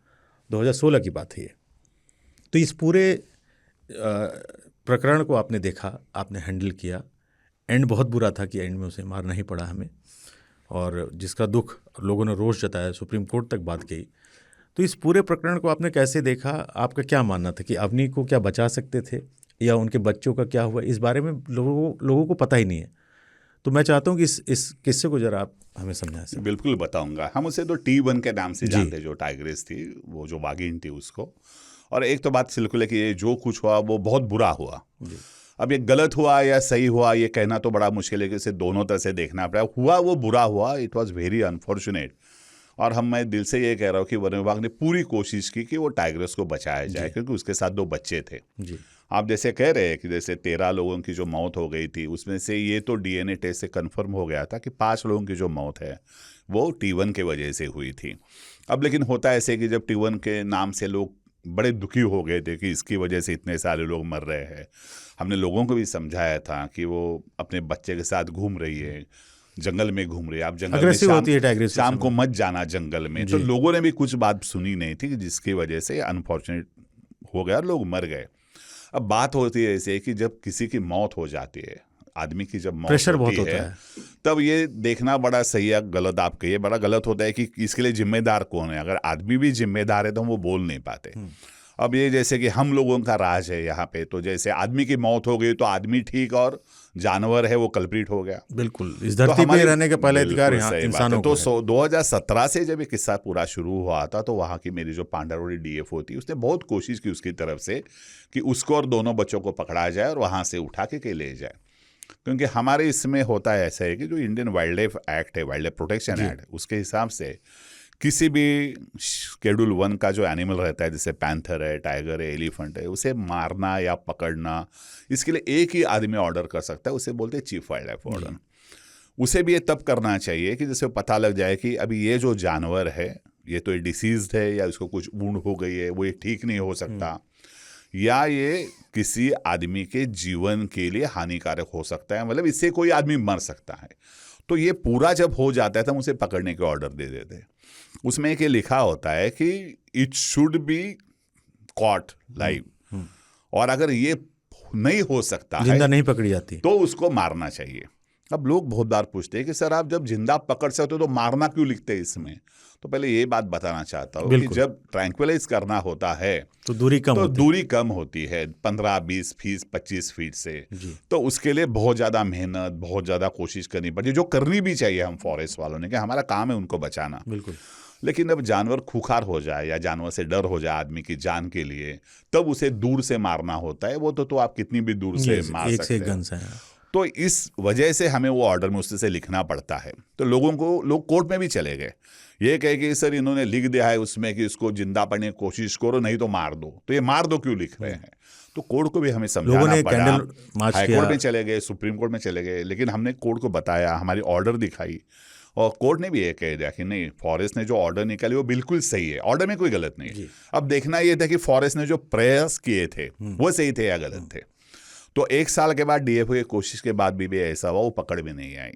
2016 की बात है ये। तो इस पूरे प्रकरण को आपने देखा, आपने हैंडल किया, एंड बहुत बुरा था कि एंड में उसे मारना ही पड़ा हमें, और जिसका दुख लोगों ने रोष जताया, सुप्रीम कोर्ट तक बात गई। तो इस पूरे प्रकरण को आपने कैसे देखा? आपका क्या मानना था कि अवनी को क्या बचा सकते थे या उनके बच्चों का क्या हुआ? इस बारे में लोगों को पता ही नहीं है। तो मैं चाहता हूँ कि इस किस्से को जरा आप हमें समझा सकें। बिल्कुल बताऊंगा। हम उसे तो T1 के नाम से जी। जानते, जो टाइग्रेस थी, वो जो बाघिन थी उसको। और एक तो बात बिल्कुल है कि ये जो कुछ हुआ वो बहुत बुरा हुआ। अब ये गलत हुआ या सही हुआ ये कहना तो बड़ा मुश्किल है, कि इसे दोनों तरह से देखना पड़ा। हुआ वो बुरा हुआ, इट वॉज वेरी अनफॉर्चुनेट। और मैं दिल से ये कह रहा हूँ कि वन विभाग ने पूरी कोशिश की कि वो टाइग्रेस को बचाया जाए, क्योंकि उसके साथ 2 बच्चे थे। जी। आप जैसे कह रहे हैं कि जैसे 13 लोगों की जो मौत हो गई थी, उसमें से ये तो DNA टेस्ट से कंफर्म हो गया था कि 5 लोगों की जो मौत है वो T1 के वजह से हुई थी। अब लेकिन होता ऐसे कि जब T1 के नाम से लोग बड़े दुखी हो गए थे कि इसकी वजह से इतने सारे लोग मर रहे हैं, हमने लोगों को भी समझाया था कि वो अपने बच्चे के साथ घूम रही है, जंगल में घूम रही है। आप जंगल में अग्रेसिव होती है टाइग्रेस शाम को मत जाना जंगल में। तो लोगों ने भी कुछ बात सुनी नहीं थी, जिसकी वजह से अनफॉर्चुनेट हो गया, लोग मर गए। अब बात होती है ऐसे कि जब किसी की मौत हो जाती है, आदमी की जब मौत प्रेशर बहुत होती होता है, तब ये देखना बड़ा सही है गलत, आप कहिए, बड़ा गलत होता है कि इसके लिए जिम्मेदार कौन है। अगर आदमी भी जिम्मेदार है तो हम वो बोल नहीं पाते। अब ये जैसे कि हम लोगों का राज है यहाँ पे, तो जैसे आदमी की मौत हो गई तो आदमी ठीक और जानवर है वो कल्प्रिट हो गया। बिल्कुल, इस धरती पे रहने के पहले अधिकार यहाँ इंसानों को तो 2017 से जब ये किस्सा पूरा शुरू हुआ था, तो वहाँ की मेरी जो पांडरवाड़ी DFO थी, उसने बहुत कोशिश की उसकी तरफ से कि उसको और दोनों बच्चों को पकड़ा जाए और वहाँ से उठा के ले जाए। क्योंकि हमारे इसमें होता है ऐसा है कि जो इंडियन वाइल्ड लाइफ एक्ट है, वाइल्ड लाइफ प्रोटेक्शन एक्ट, उसके हिसाब से किसी भी शेड्यूल 1 का जो एनिमल रहता है, जैसे पैंथर है, टाइगर है, एलिफेंट है, उसे मारना या पकड़ना, इसके लिए एक ही आदमी ऑर्डर कर सकता है, उसे बोलते हैं चीफ वाइल्ड लाइफ वार्डन। उसे भी ये तब करना चाहिए कि जैसे पता लग जाए कि अभी ये जो जानवर है ये तो डिसीज्ड है, या इसको कुछ वुंड हो गई है, वो ये ठीक नहीं हो सकता, या ये किसी आदमी के जीवन के लिए हानिकारक हो सकता है, मतलब इससे कोई आदमी मर सकता है। तो ये पूरा जब हो जाता है तो हम उसे पकड़ने के ऑर्डर दे देते हैं। उसमें एक लिखा होता है कि it should be caught live, और अगर ये नहीं हो सकता है, जिंदा नहीं पकड़ी जाती, तो उसको मारना चाहिए। अब लोग बहुत बार पूछते हैं कि सर आप जब जिंदा पकड़ सकते हो तो मारना क्यों लिखते हैं इसमें? तो पहले ये बात बताना चाहता हूँ कि जब ट्रैंक्विलाइज करना होता है तो दूरी कम होती है 15, 20 फीट 25 फीट से। तो उसके लिए बहुत ज़्यादा मेहनत, बहुत ज़्यादा कोशिश करनी पड़ती है, जो करनी भी चाहिए हम फॉरेस्ट वालों ने, कि हमारा काम है उनको बचाना। बिल्कुल। लेकिन अब जानवर खूंखार हो जाए या जानवर से डर हो जाए आदमी की जान के लिए, तब उसे दूर से मारना होता है। वो तो आप कितनी भी दूर से मार सकते हैं। तो इस वजह से हमें वो ऑर्डर में उससे लिखना पड़ता है। तो लोग कोर्ट में भी चले गए, ये कहे कि सर इन्होंने लिख दिया है उसमें कि इसको जिंदा पड़ने की कोशिश करो, नहीं तो मार दो। तो ये मार दो क्यों लिख रहे हैं? तो कोर्ट को भी हमें समझाना पड़ा। हाई कोर्ट में चले गए, सुप्रीम कोर्ट में चले गए, लेकिन हमने कोर्ट को बताया, हमारी ऑर्डर दिखाई, और कोर्ट ने भी ये कह दिया कि नहीं, फॉरेस्ट ने जो ऑर्डर निकाले वो बिल्कुल सही है, ऑर्डर में कोई गलत नहीं है। अब देखना ये था कि फॉरेस्ट ने जो प्रयास किए थे वो सही थे या गलत थे। तो 1 साल के बाद DFO की कोशिश के बाद भी ऐसा हुआ, वो पकड़ में नहीं आई।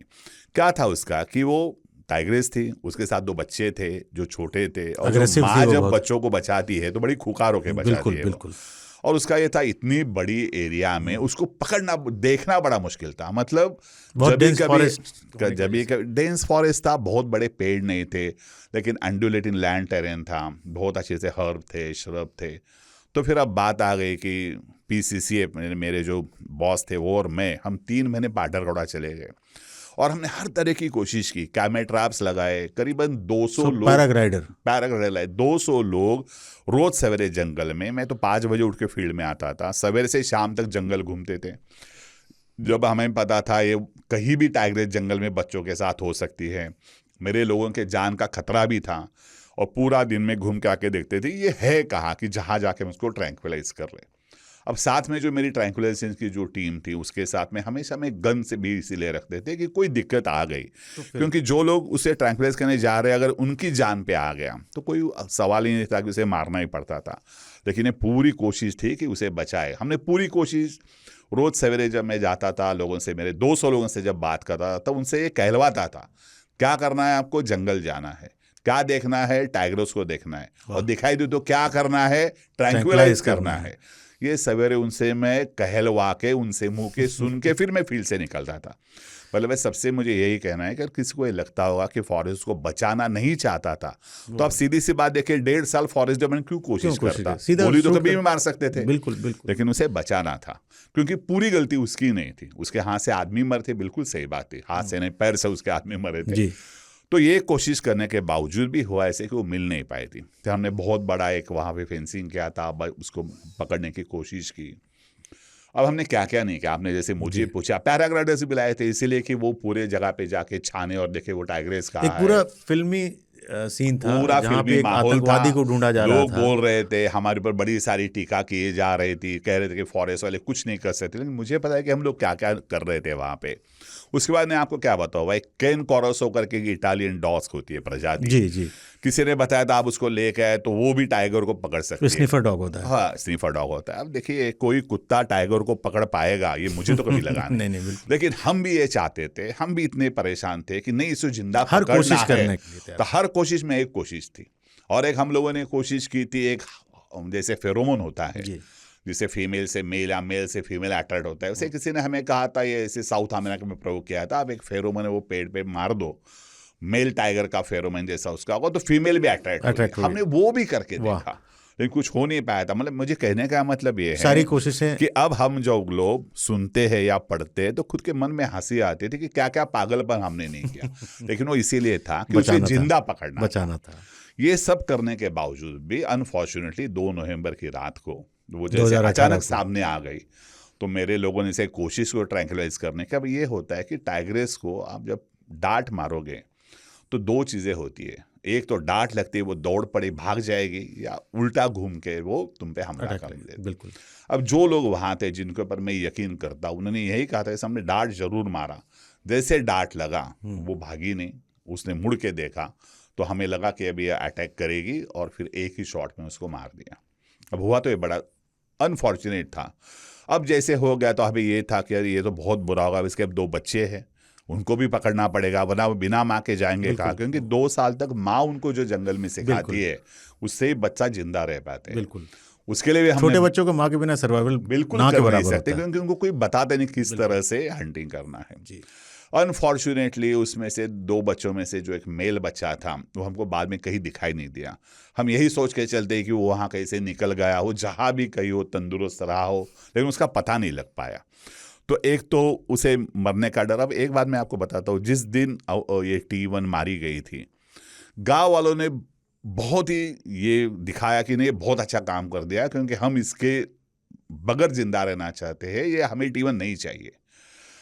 क्या था उसका कि वो टाइग्रेस थी, उसके साथ 2 बच्चे थे जो छोटे थे, और जो माँ जब बच्चों को बचाती है तो बड़ी खुखार होकर बचाती है। बिल्कुल। और उसका ये था, इतनी बड़ी एरिया में उसको पकड़ना, देखना बड़ा मुश्किल था। मतलब डेंस फॉरेस्ट था, बहुत बड़े पेड़ नहीं थे, लेकिन अंडुलेटिंग लैंड टेरेन था, बहुत अच्छे से हर्ब थे, श्रब थे। तो फिर अब बात आ गई कि PCCA मेरे जो बॉस थे वो और मैं, हम 3 महीने पाटरगढ़ चले गए, और हमने हर तरह की कोशिश की, कैमरा ट्रैप्स लगाए, करीबन 200 लोग, पैराग्लाइडर 200 लोग रोज सवेरे जंगल में। मैं तो 5 बजे उठ के फील्ड में आता था, सवेरे से शाम तक जंगल घूमते थे। जब हमें पता था ये कहीं भी टाइग्रेस जंगल में बच्चों के साथ हो सकती है, मेरे लोगों के जान का खतरा भी था, और पूरा दिन में घूम के आके देखते थे ये है कहाँ, कि जहाँ जाके हम उसको ट्रैंक्विलाइज कर ले। अब साथ में जो मेरी ट्रैंक्विलाइजेशन की जो टीम थी, उसके साथ में हमेशा में गन से भी इसीलिए रखते थे कि कोई दिक्कत आ गई, क्योंकि जो लोग उसे ट्रैंक्विलाइज करने जा रहे हैं, अगर उनकी जान पे आ गया तो कोई सवाल ही नहीं था कि उसे मारना ही पड़ता था। लेकिन ये पूरी कोशिश थी कि उसे बचाए। हमने पूरी कोशिश, रोज सवेरे जब मैं जाता था, लोगों से, मेरे 200 लोगों से जब बात करता था, तब उनसे ये कहलवाता था, क्या करना है आपको, जंगल जाना है, क्या देखना है, टाइग्रेस को देखना है, और दिखाई दे तो क्या करना है, ट्रैंक्विलाइज करना है। ये सवेरे उनसे मैं कहलवा के, उनसे मुंह के सुन के फिर मैं फील्ड से निकलता था। मतलब सबसे मुझे यही कहना है कि अगर किसी को ये लगता होगा कि फॉरेस्ट को बचाना नहीं चाहता था, तो आप सीधी सी बात देखिए, 1.5 साल फॉरेस्ट डिपार्टमेंट क्यों कोशिश करता? सीधा गोली तो शूट कभी कर- भी मार सकते थे, बिल्कुल बिल्कुल। लेकिन उसे बचाना था, क्योंकि पूरी गलती उसकी नहीं थी। उसके हाथ से आदमी मरे थे, बिल्कुल सही बात थी, हाथ से नहीं पैर से उसके आदमी मरे थे। जी। तो ये कोशिश करने के बावजूद भी हुआ ऐसे कि वो मिल नहीं पाई थी। तो हमने बहुत बड़ा एक वहाँ पे फेंसिंग किया था, उसको पकड़ने की कोशिश की। अब हमने क्या क्या नहीं किया, आपने जैसे मुझे पूछा, पैराग्लाइडर्स भी लाए थे इसीलिए कि वो पूरे जगह पे जाके छाने और देखे वो टाइग्रेस कहाँ एक है। पूरा फिल्मी सीन था, पूरा जहाँ पे फिल्मी एक माहौल आतंकवादी था, को ढूंढा जा रहा लोग था। बोल रहे थे, हमारे ऊपर बड़ी सारी टीका किए जा रही थी, कह रहे थे कि फॉरेस्ट वाले कुछ नहीं कर सकते, लेकिन मुझे पता है कि हम लोग क्या क्या कर रहे थे वहाँ पे। उसके बाद मैं आपको क्या बताऊँ भाई, कैन कॉरसो करके इटालियन डॉग होती है प्रजाति, जी जी। किसी ने बताया था आप उसको लेके आए तो वो भी टाइगर को पकड़ सकती है। स्निफर डॉग होता है। हाँ, स्निफर डॉग होता है। अब देखिए, कोई कुत्ता टाइगर को पकड़ पाएगा ये मुझे तो कभी लगा नहीं नहीं बिल्कुल। लेकिन हम भी ये चाहते थे, हम भी इतने परेशान थे कि नहीं, इसे जिंदा हर पकड़ना कोशिश है। करने के लिए तैयार। तो हर कोशिश में एक कोशिश थी, और एक हम लोगों ने कोशिश की थी, एक जैसे फेरोमोन होता है, जी। जिसे फीमेल से मेल या मेल से फीमेल अट्रैक्ट होता है, उसे किसी ने हमें कहा था, ये ऐसे साउथ अमेरिका में प्रयोग किया था, आप एक फेरोमोन है वो पेड़ पे मार दो, मेल टाइगर का फेरोमोन जैसा उसका होगा तो फीमेल भी अट्रैक्ट होगी। हमने वो भी करके देखा, लेकिन कुछ हो नहीं पाया था। मतलब मुझे कहने का मतलब ये है, सारी कोशिशें कि अब हम जो लोग सुनते हैं या पढ़ते हैं तो खुद के मन में हंसी आती थी कि क्या क्या पागलपन हमने नहीं किया, लेकिन वो इसीलिए था कि उसे जिंदा पकड़ना, बचाना था। ये सब करने के बावजूद भी अनफॉर्चुनेटली 2 नवंबर की रात को वो जैसे अचानक सामने आ गई, तो मेरे लोगों ने इसे कोशिश को ट्रैंक्विलाइज करने का। अब ये होता है कि टाइग्रेस को आप जब डांट मारोगे तो 2 चीज़ें होती है, एक तो डांट लगती है, वो दौड़ पड़ी भाग जाएगी, या उल्टा घूम के वो तुम पे हमला कर देती। बिल्कुल। अब जो लोग वहाँ थे जिनके ऊपर मैं यकीन करता, उन्होंने यही कहा था कि हमने डांट जरूर मारा, जैसे डांट लगा वो भागी नहीं, उसने मुड़ के देखा तो हमें लगा कि अभी ये अटैक करेगी, और फिर एक ही शॉट में उसको मार दिया। अब हुआ तो ये बड़ा अनफॉर्चुनेट था। अब जैसे हो गया तो अभी ये था कि यार ये तो बहुत बुरा होगा, इसके अब 2 बच्चे हैं, उनको भी पकड़ना पड़ेगा, वरना वो बिना माँ के जाएंगे कहाँ, क्योंकि 2 साल तक माँ उनको जो जंगल में सिखाती है उससे ही बच्चा जिंदा रह पाते हैं। बिल्कुल। उसके लिए भी हम छोटे बच्चों को माँ के बिना सर्वाइवल बिल्कुल ना के कर नहीं बराबर सकते, होता है। क्योंकि उनको कोई बताता नहीं किस तरह से हंटिंग करना है। जी। अनफॉर्चुनेटली उसमें से 2 बच्चों में से जो एक मेल बच्चा था वो हमको बाद में कहीं दिखाई नहीं दिया। हम यही सोच के चलते कि वो वहाँ कैसे निकल गया हो, जहाँ भी कहीं हो तंदुरुस्त रहा हो, लेकिन उसका पता नहीं लग पाया। तो एक तो उसे मरने का डर। अब एक बात मैं आपको बताता हूँ, जिस दिन ये T1 मारी गई थी, गाँव वालों ने बहुत ही ये दिखाया कि नहीं, बहुत अच्छा काम कर दिया, क्योंकि हम इसके बगैर जिंदा रहना चाहते हैं, ये हमें T1 नहीं चाहिए।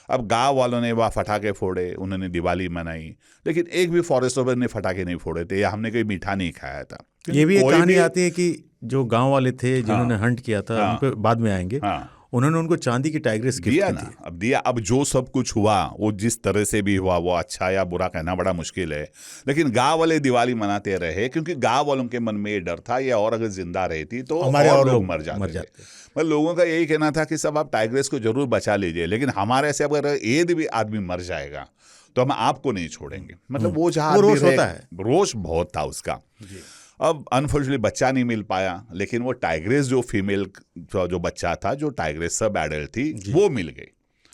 अब गांव वालों ने वहाँ फटाके फोड़े, उन्होंने दिवाली मनाई, लेकिन एक भी फॉरेस्ट ऑफिसर ने फटाके नहीं फोड़े थे, या हमने कोई मीठा नहीं खाया था। ये भी एक कोई कहानी आती है कि जो गांव वाले थे जिन्होंने हंट किया था, हाँ। उन पे बाद में आएंगे, हाँ, उन्होंने उनको चांदी की टाइग्रेस गिफ्ट दिया की ना, थी। अब दिया। अब जो सब कुछ हुआ वो जिस तरह से भी हुआ, वो अच्छा या बुरा कहना बड़ा मुश्किल है, लेकिन गांव वाले दिवाली मनाते रहे, क्योंकि गांव वालों के मन में ये डर था, ये और अगर जिंदा रहती तो हमारे और लोग मर जाते थे। मतलब लोगों का यही कहना था कि सब आप टाइग्रेस को जरूर बचा लीजिए, लेकिन हमारे से अगर एक भी आदमी मर जाएगा तो हम आपको नहीं छोड़ेंगे। मतलब वो जहाँ रोष होता है, रोष बहुत था उसका। अब अनफॉर्चुनेटली बच्चा नहीं मिल पाया, लेकिन वो टाइग्रेस जो फीमेल जो बच्चा था, जो टाइग्रेस सब एडल्ट थी, वो मिल गई।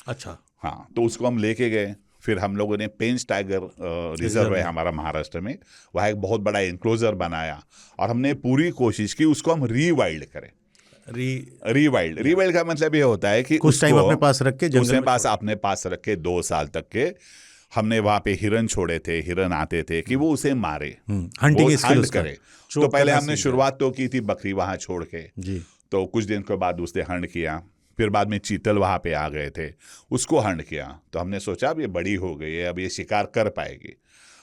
अच्छा। हाँ, तो उसको हम लेके गए। फिर हम लोगों ने पेंच टाइगर रिजर्व है हमारा महाराष्ट्र में, वहाँ एक बहुत बड़ा एनक्लोजर बनाया, और हमने पूरी कोशिश की उसको हम रीवाइल्ड करें। रीवाइल्ड का मतलब ये होता है कि कुछ टाइम अपने पास रख के जंगल में अपने पास रख के 2 साल तक के हमने वहाँ पे हिरन छोड़े थे, हिरन आते थे कि वो उसे मारे, हंटिंग स्किल्स करे। तो पहले हमने शुरुआत तो की थी बकरी वहाँ छोड़ के जी, तो कुछ दिन के बाद उसने हंट किया। फिर बाद में चीतल वहाँ पे आ गए थे, उसको हंट किया। तो हमने सोचा अब ये बड़ी हो गई है, अब ये शिकार कर पाएगी।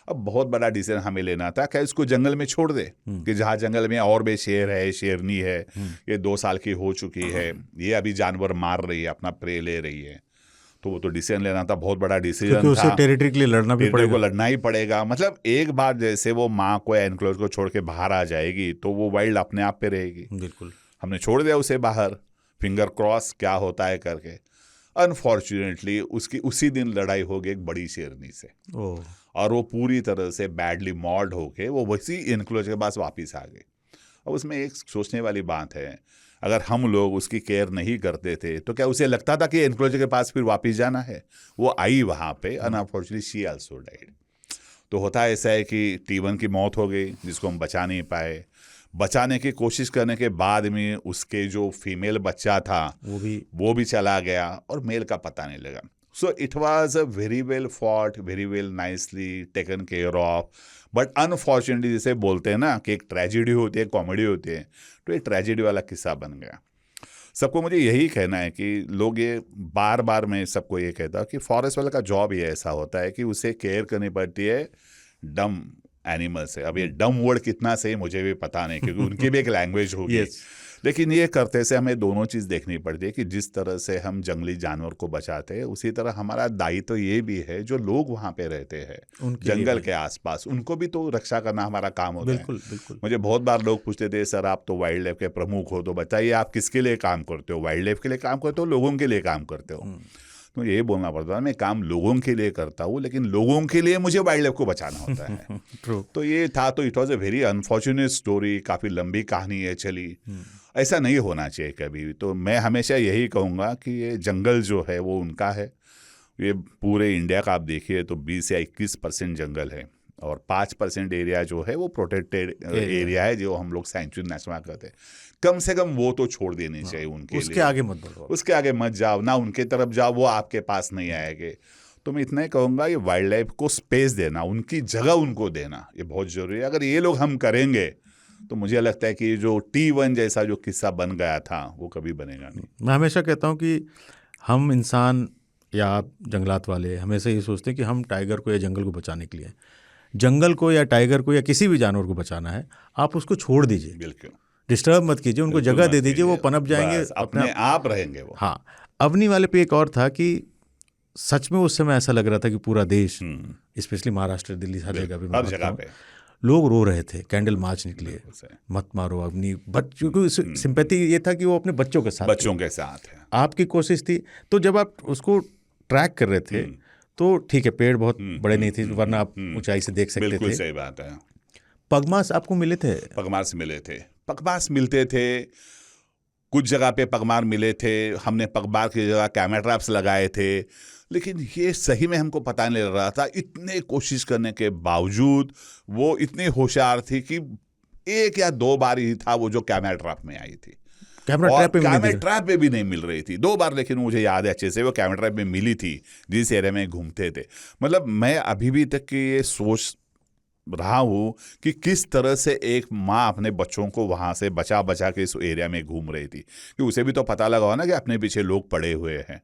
अब बहुत बड़ा डिसीजन हमें लेना था, क्या इसको जंगल में छोड़ दे, कि जहाँ जंगल में और भी शेर है, शेरनी है, ये 2 साल की हो चुकी है, ये अभी जानवर मार रही है, अपना प्रे ले रही है। तो वो तो डिसीजन लेना था, बहुत बड़ा डिसीजन था, उसे टेरिटरी के लिए लड़ना भी पड़ेगा, को लड़ना ही पड़ेगा। मतलब एक बार जैसे वो माँ को एनक्लोज को छोड़ के बाहर आ जाएगी तो वो वाइल्ड अपने आप पे रहेगी। बिल्कुल। हमने छोड़ दिया उसे बाहर, फिंगर क्रॉस क्या होता है करके। अनफॉर्चुनेटली उसकी उसी दिन लड़ाई हो गई एक बड़ी शेरनी से, और वो पूरी तरह से बैडली मॉर्ड होके वो वैसी एनक्लोज के पास वापिस आ गई। अब उसमें एक सोचने वाली बात है, अगर हम लोग उसकी केयर नहीं करते थे तो क्या उसे लगता था कि एनक्लोजर के पास फिर वापस जाना है? वो आई वहाँ पे, अनफॉर्चुनेटली शी आल्सो डाइड। तो होता ऐसा है कि टीवन की मौत हो गई जिसको हम बचा नहीं पाए। बचाने की कोशिश करने के बाद में उसके जो फीमेल बच्चा था वो भी चला गया और मेल का पता नहीं लगा। So it was a very well fought, very well nicely taken care of, but unfortunately जिसे बोलते हैं ना कि एक ट्रेजेडी होती है, कॉमेडी होती है, तो ये ट्रेजेडी वाला किस्सा बन गया। सबको मुझे यही कहना है कि लोग ये बार बार मैं सबको ये कहता हूँ कि फॉरेस्ट वाले का जॉब ये ऐसा होता है कि उसे केयर करनी पड़ती है डम एनिमल से। अब ये डम वर्ड कितना सही मुझे भी पता नहीं, क्योंकि उनकी भी एक लैंग्वेज होगी। लेकिन ये करते से हमें दोनों चीज़ देखनी पड़ती है कि जिस तरह से हम जंगली जानवर को बचाते हैं उसी तरह हमारा दायित्व तो ये भी है जो लोग वहाँ पे रहते हैं जंगल के आसपास, उनको भी तो रक्षा करना हमारा काम होता है। बिल्कुल। मुझे बहुत बार लोग पूछते थे, सर आप तो वाइल्ड लाइफ के प्रमुख हो, तो बताइए आप किसके लिए काम करते हो? वाइल्ड लाइफ के लिए काम करते हो, लोगों के लिए काम करते हो? तो ये बोलना पड़ता है, मैं काम लोगों के लिए करता हूँ, लेकिन लोगों के लिए मुझे वाइल्ड लाइफ को बचाना होता है। तो ये था, तो it was a very unfortunate story, काफ़ी लंबी कहानी है चली। ऐसा नहीं होना चाहिए कभी भी। तो मैं हमेशा यही कहूँगा कि ये जंगल जो है वो उनका है। ये पूरे इंडिया का आप देखिए तो 20 या 21% जंगल है और 5% एरिया जो है वो प्रोटेक्टेड एरिया है, जो हम लोग सेंचुरी नेशनल कहते हैं। कम से कम वो तो छोड़ देनी चाहिए उनके उसके लिए। आगे मत बढ़ो, उसके आगे मत जाओ, ना उनके तरफ जाओ, वो आपके पास नहीं आएंगे। तो मैं इतना ही कहूँगा, ये वाइल्ड लाइफ को स्पेस देना, उनकी जगह उनको देना, ये बहुत ज़रूरी है। अगर ये लोग हम करेंगे तो मुझे लगता है कि जो T1 जैसा जो किस्सा बन गया था वो कभी बनेगा नहीं। मैं हमेशा कहता हूँ कि हम इंसान या आप जंगलात वाले हमेशा ये सोचते हैं कि हम टाइगर को या जंगल को बचाने के लिए, जंगल को या टाइगर को या किसी भी जानवर को बचाना है, आप उसको छोड़ दीजिए, बिल्कुल डिस्टर्ब मत कीजिए, उनको जगह दे दीजिए, वो पनप जाएंगे, अपने आप रहेंगे वो। हाँ। अवनी वाले पे एक और था कि सच में उस समय ऐसा लग रहा था कि पूरा देश, स्पेशली महाराष्ट्र, दिल्ली, हर जगह पे, हर जगह पे लोग रो रहे थे, कैंडल मार्च निकले, मत मारो अवनी। क्योंकि सिंपैथी ये था कि वो अपने बच्चों के साथ है। आपकी कोशिश थी। तो जब आप उसको ट्रैक कर रहे थे तो ठीक है, पेड़ बहुत बड़े नहीं थे, वरना आप ऊंचाई से देख सकते थे। सही बात है। पगमास आपको मिले थे? पगमास मिले थे, पगमास मिलते थे, कुछ जगह पे पगमार मिले थे। हमने पगमार की जगह कैमरा ट्रैप्स लगाए थे, लेकिन ये सही में हमको पता नहीं लग रहा था। इतने कोशिश करने के बावजूद वो इतनी होशियार थी कि 1 या 2 बार ही था वो जो कैमरा ट्रैप में आई थी। कैमरा ट्रैप पे भी नहीं मिल रही थी 2 बार, लेकिन मुझे याद है अच्छे से वो कैमरा ट्रैप में मिली थी जिस एरिया में घूमते थे। मतलब मैं अभी भी तक की ये सोच रहा हूँ कि किस तरह से एक माँ अपने बच्चों को वहाँ से बचा बचा के इस एरिया में घूम रही थी, कि उसे भी तो पता लगा ना कि अपने पीछे लोग पड़े हुए हैं।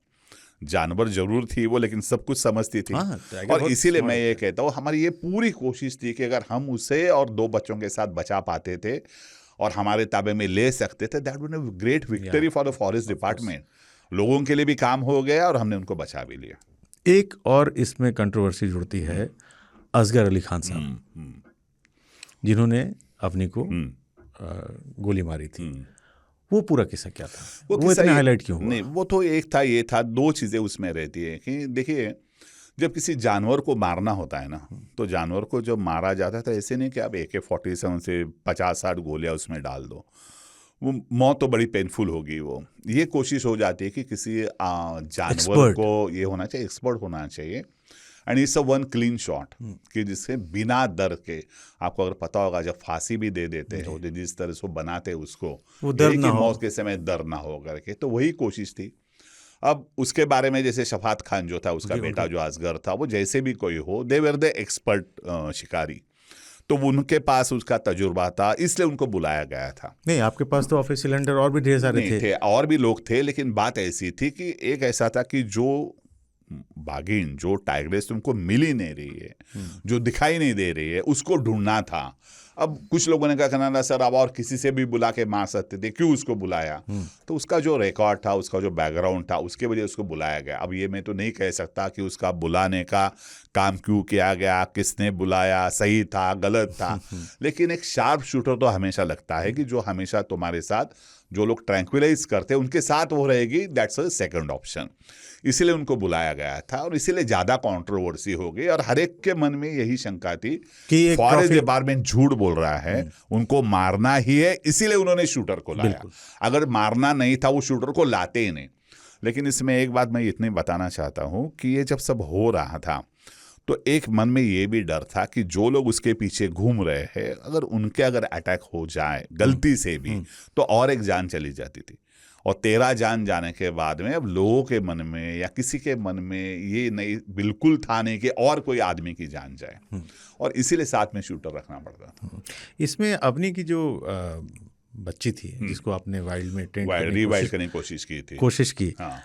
जानवर जरूर थी वो, लेकिन सब कुछ समझती थी। और इसीलिए मैं ये कहता हूँ, हमारी ये पूरी कोशिश थी कि अगर हम उसे और 2 बच्चों के साथ बचा पाते थे और हमारे ताबे में ले सकते थे, that would be a great victory for the forest department. लोगों के लिए भी काम हो गया और हमने उनको बचा भी लिया। एक और इसमें कंट्रोवर्सी जुड़ती है, असगर अली खान साहब जिन्होंने अवनी को गोली मारी थी। वो पूरा किस्सा क्या था? वो इतना हाईलाइट क्यों हुआ? नहीं, वो तो एक था, ये था, 2 चीज़ें उसमें रहती है कि देखिए, जब किसी जानवर को मारना होता है ना, तो जानवर को जब मारा जाता है तो ऐसे नहीं कि आप AK-47 से 50-60 गोलियां उसमें डाल दो। वो मौत तो बड़ी पेनफुल होगी। वो ये कोशिश हो जाती है कि किसी जानवर को ये होना चाहिए, एक्सपर्ट होना चाहिए, and it's a 1 clean shot, कि जिससे बिना डर के, आपको अगर पता होगा जब फांसी भी दे देते हैं तो जिस तरह से बनाते हैं उसको, वो डर ना हो, मौत के समय डर ना हो करके, तो वही कोशिश थी। अब उसके बारे में जैसे शफात खान जो था, उसका बेटा जो असगर था, वो जैसे भी कोई हो, दे वर द एक्सपर्ट शिकारी, तो उनके पास उसका तजुर्बा था, इसलिए उनको बुलाया गया था। नहीं, आपके पास तो ऑफिस सिलेंडर और भी ढेर सारे थे, और भी लोग थे, लेकिन बात ऐसी थी कि एक ऐसा था कि जो बाघिन, जो टाइग्रेस तुमको मिल ही नहीं रही है, जो दिखाई नहीं दे रही है, उसको ढूंढना था। अब कुछ लोगों ने कहा ना सर, अब और किसी से भी बुला के मार सकते थे, क्यों उसको बुलाया? तो उसका जो रिकॉर्ड था, उसका जो बैकग्राउंड था, उसके वजह उसको बुलाया गया। अब ये मैं तो नहीं कह सकता कि उसका बुलाने का काम क्यों किया गया, किसने बुलाया, सही था, गलत था, लेकिन एक शार्प शूटर तो हमेशा लगता है कि जो हमेशा तुम्हारे साथ जो लोग ट्रैंक्विलाइज करते हैं उनके साथ वो रहेगी, दैट्स अ सेकंड ऑप्शन। इसीलिए उनको बुलाया गया था और इसीलिए ज़्यादा कंट्रोवर्सी हो गई और हर एक के मन में यही शंका थी कि एक फॉरेस्ट ट्रॉफी डिपार्टमेंट झूठ बोल रहा है, उनको मारना ही है, इसीलिए उन्होंने शूटर को लाया। बिल्कुल। अगर मारना नहीं था वो शूटर को लाते ही नहीं। लेकिन इसमें एक बात मैं इतनी बताना चाहता हूँ कि ये जब सब हो रहा था तो एक मन में ये भी डर था कि जो लोग उसके पीछे घूम रहे हैं अगर उनके अगर अटैक हो जाए गलती से भी तो और एक जान चली जाती थी। और 13 जान जाने के बाद में अब लोगों के मन में या किसी के मन में ये नहीं बिल्कुल था नहीं कि और कोई आदमी की जान जाए, और इसीलिए साथ में शूटर रखना पड़ता था। इसमें अवनी की जो बच्ची थी जिसको आपने वाइल्ड में ट्रेन रिवाइल्ड करने की कोशिश की थी। हाँ।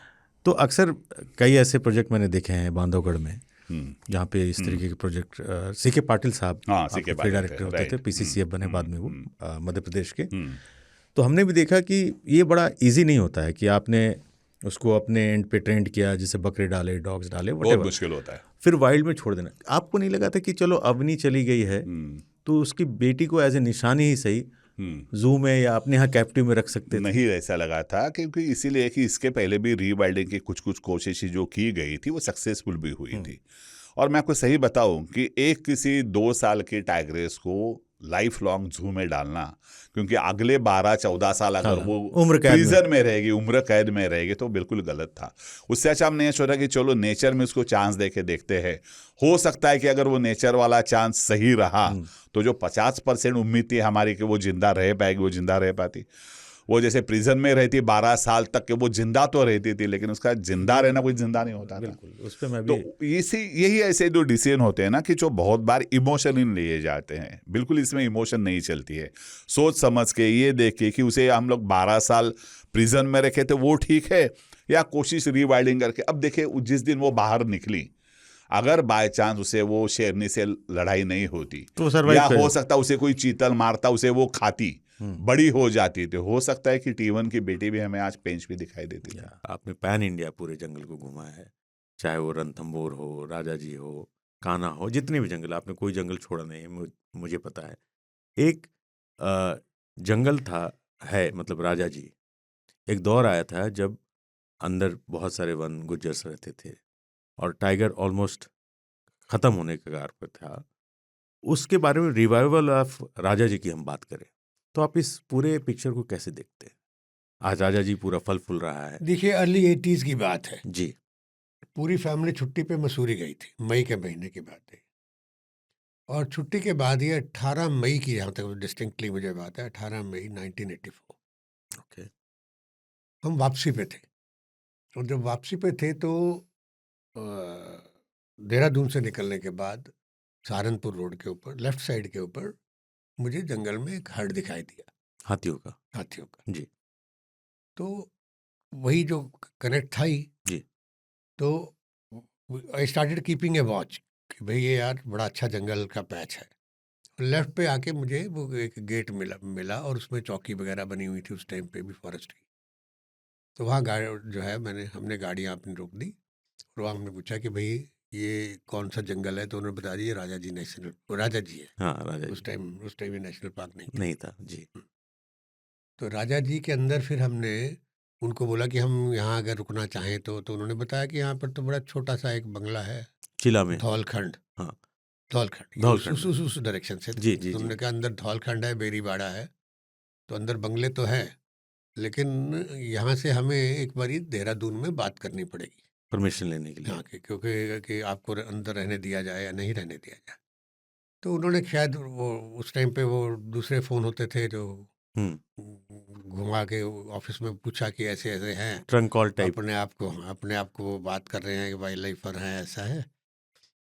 तो अक्सर कई ऐसे प्रोजेक्ट मैंने देखे हैं बांधवगढ़ में जहाँ पे इस तरीके के प्रोजेक्ट सीके पाटिल साहब फ्री डायरेक्टर होते थे, पीसीसीएफ बने बाद में वो मध्य प्रदेश के। तो हमने भी देखा कि ये बड़ा इजी नहीं होता है कि आपने उसको अपने एंड पे ट्रेंड किया, जैसे बकरे डाले, डॉग्स डाले, बहुत मुश्किल होता है, फिर वाइल्ड में छोड़ देना। आपको नहीं लगा था कि चलो अवनी चली गई है तो उसकी बेटी को एज ए निशानी ही सही जू में या अपने यहाँ कैप्टिव में रख सकते थे? नहीं ऐसा लगा था, क्योंकि इसीलिए कि इसके पहले भी रीवाइल्डिंग की कुछ कुछ कोशिशें जो की गई थी वो सक्सेसफुल भी हुई थी। और मैं आपको सही बताऊं कि एक किसी 2 साल के टाइग्रेस को लाइफ लॉन्ग जू में डालना, क्योंकि अगले 12-14 साल अगर वो प्रिजन में रहेगी, उम्र कैद में रहेगी, तो बिल्कुल गलत था। उससे अच्छा हमने ये सोचा कि चलो नेचर में उसको चांस दे के देखते हैं। हो सकता है कि अगर वो नेचर वाला चांस सही रहा तो जो 50% उम्मीद थी हमारी कि वो जिंदा रह पाएगी, वो जिंदा रह पाती। वो जैसे प्रिजन में रहती 12 साल तक के, वो जिंदा तो रहती थी लेकिन उसका जिंदा रहना कोई जिंदा नहीं होता था। उस पे मैं भी तो यही ऐसे जो डिसीजन होते हैं ना कि जो बहुत बार इमोशनली लिए जाते हैं, बिल्कुल इसमें इमोशन नहीं चलती है। सोच समझ के ये देख के कि उसे हम लोग 12 साल प्रिजन में रखे थे वो ठीक है, या कोशिश रीवाइल्डिंग करके। अब देखिए जिस दिन वो बाहर निकली, अगर बाय चांस उसे वो शेरनी से लड़ाई नहीं होती तो या हो सकता उसे कोई चीतल मारता, उसे वो खाती, बड़ी हो जाती थी, हो सकता है कि T1 की बेटी भी हमें आज पेंच भी दिखाई देती है। आपने पैन इंडिया पूरे जंगल को घुमाया है, चाहे वो रणथंभौर हो, राजाजी हो, कान्हा हो, जितने भी जंगल, आपने कोई जंगल छोड़ा नहीं है, मुझे पता है। एक जंगल था है मतलब राजाजी, एक दौर आया था जब अंदर बहुत सारे वन गुज्जर्स रहते थे और टाइगर ऑलमोस्ट ख़त्म होने के कगार पर था। उसके बारे में रिवाइवल ऑफ राजाजी की हम बात करें तो आप इस पूरे पिक्चर को कैसे देखते हैं? आज राजाजी पूरा फल फूल रहा है। देखिए अर्ली 80s की बात है जी। पूरी फैमिली छुट्टी पे मसूरी गई थी, मई के महीने की बात है। और छुट्टी के बाद ये 18 मई की, जहाँ तक डिस्टिंक्टली मुझे बात है, 18 मई 1984 ओके। हम वापसी पे थे। और जब वापसी पे थे तो देहरादून से निकलने के बाद सहारनपुर रोड के ऊपर लेफ्ट साइड के ऊपर मुझे जंगल में एक हर्ड दिखाई दिया, हाथियों का। जी। तो वही जो कनेक्ट था ही जी। तो I started keeping A watch कि भाई ये यार बड़ा अच्छा जंगल का पैच है। लेफ्ट पे आके मुझे वो एक गेट मिला और उसमें चौकी वगैरह बनी हुई थी उस टाइम पे भी फॉरेस्ट की। तो वहाँ गाड़ी जो है हमने गाड़ियाँ अपनी रोक दी और वहाँ हमने पूछा कि भाई ये कौन सा जंगल है, तो उन्होंने बता दिया राजा जी नेशनल, राजा जी है। हाँ, राजा उस टाइम ये नेशनल पार्क नहीं था। जी। तो राजा जी के अंदर फिर हमने उनको बोला कि हम यहाँ अगर रुकना चाहें तो उन्होंने बताया कि यहाँ पर तो बड़ा छोटा सा एक बंगला है चिला में, धौलखंड। हाँ, धौलखंड उस डायरेक्शन से। जी जी। उन्होंने कहा अंदर धौलखंड है, बेरीबाड़ा है, तो अंदर बंगले तो है, लेकिन यहाँ से हमें एक बारी देहरादून में बात करनी पड़ेगी परमिशन लेने के लिए। हाँ, क्योंकि कि आपको अंदर रहने दिया जाए या नहीं रहने दिया जाए। तो उन्होंने शायद वो उस टाइम पे वो दूसरे फ़ोन होते थे जो घुमा के ऑफिस में पूछा कि ऐसे ऐसे हैं, ट्रंक कॉल टाइप, अपने आप को बात कर रहे हैं कि वाइल्ड लाइफर हैं, ऐसा है,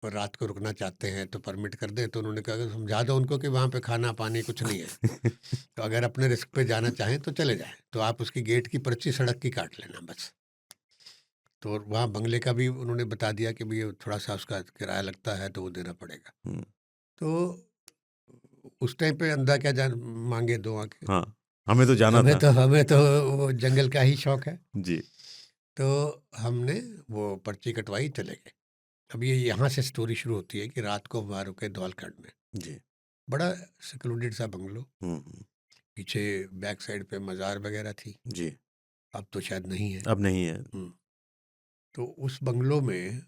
और रात को रुकना चाहते हैं तो परमिट कर दें। तो उन्होंने कहा समझा दो उनको कि वहाँ पे खाना पानी कुछ नहीं है तो अगर अपने रिस्क पे जाना चाहें तो चले जाएं, तो आप उसकी गेट की पर्ची सड़क की काट लेना बस। तो वहाँ बंगले का भी उन्होंने बता दिया कि भाई थोड़ा सा उसका किराया लगता है तो वो देना पड़ेगा। तो उस टाइम पे अंधा क्या जान मांगे दो आके। हाँ, हमें तो जाना था। हमें तो वो जंगल का ही शौक है जी। तो हमने वो पर्ची कटवाई, चले गए। अब ये यहाँ से स्टोरी शुरू होती है कि रात को वहाँ रुके धौलखंड में। जी। बड़ा सिक्लूडेड सा बंगलो, पीछे बैक साइड पे मज़ार वगैरह थी, जी, अब तो शायद नहीं है। अब नहीं है। तो उस बंगलो में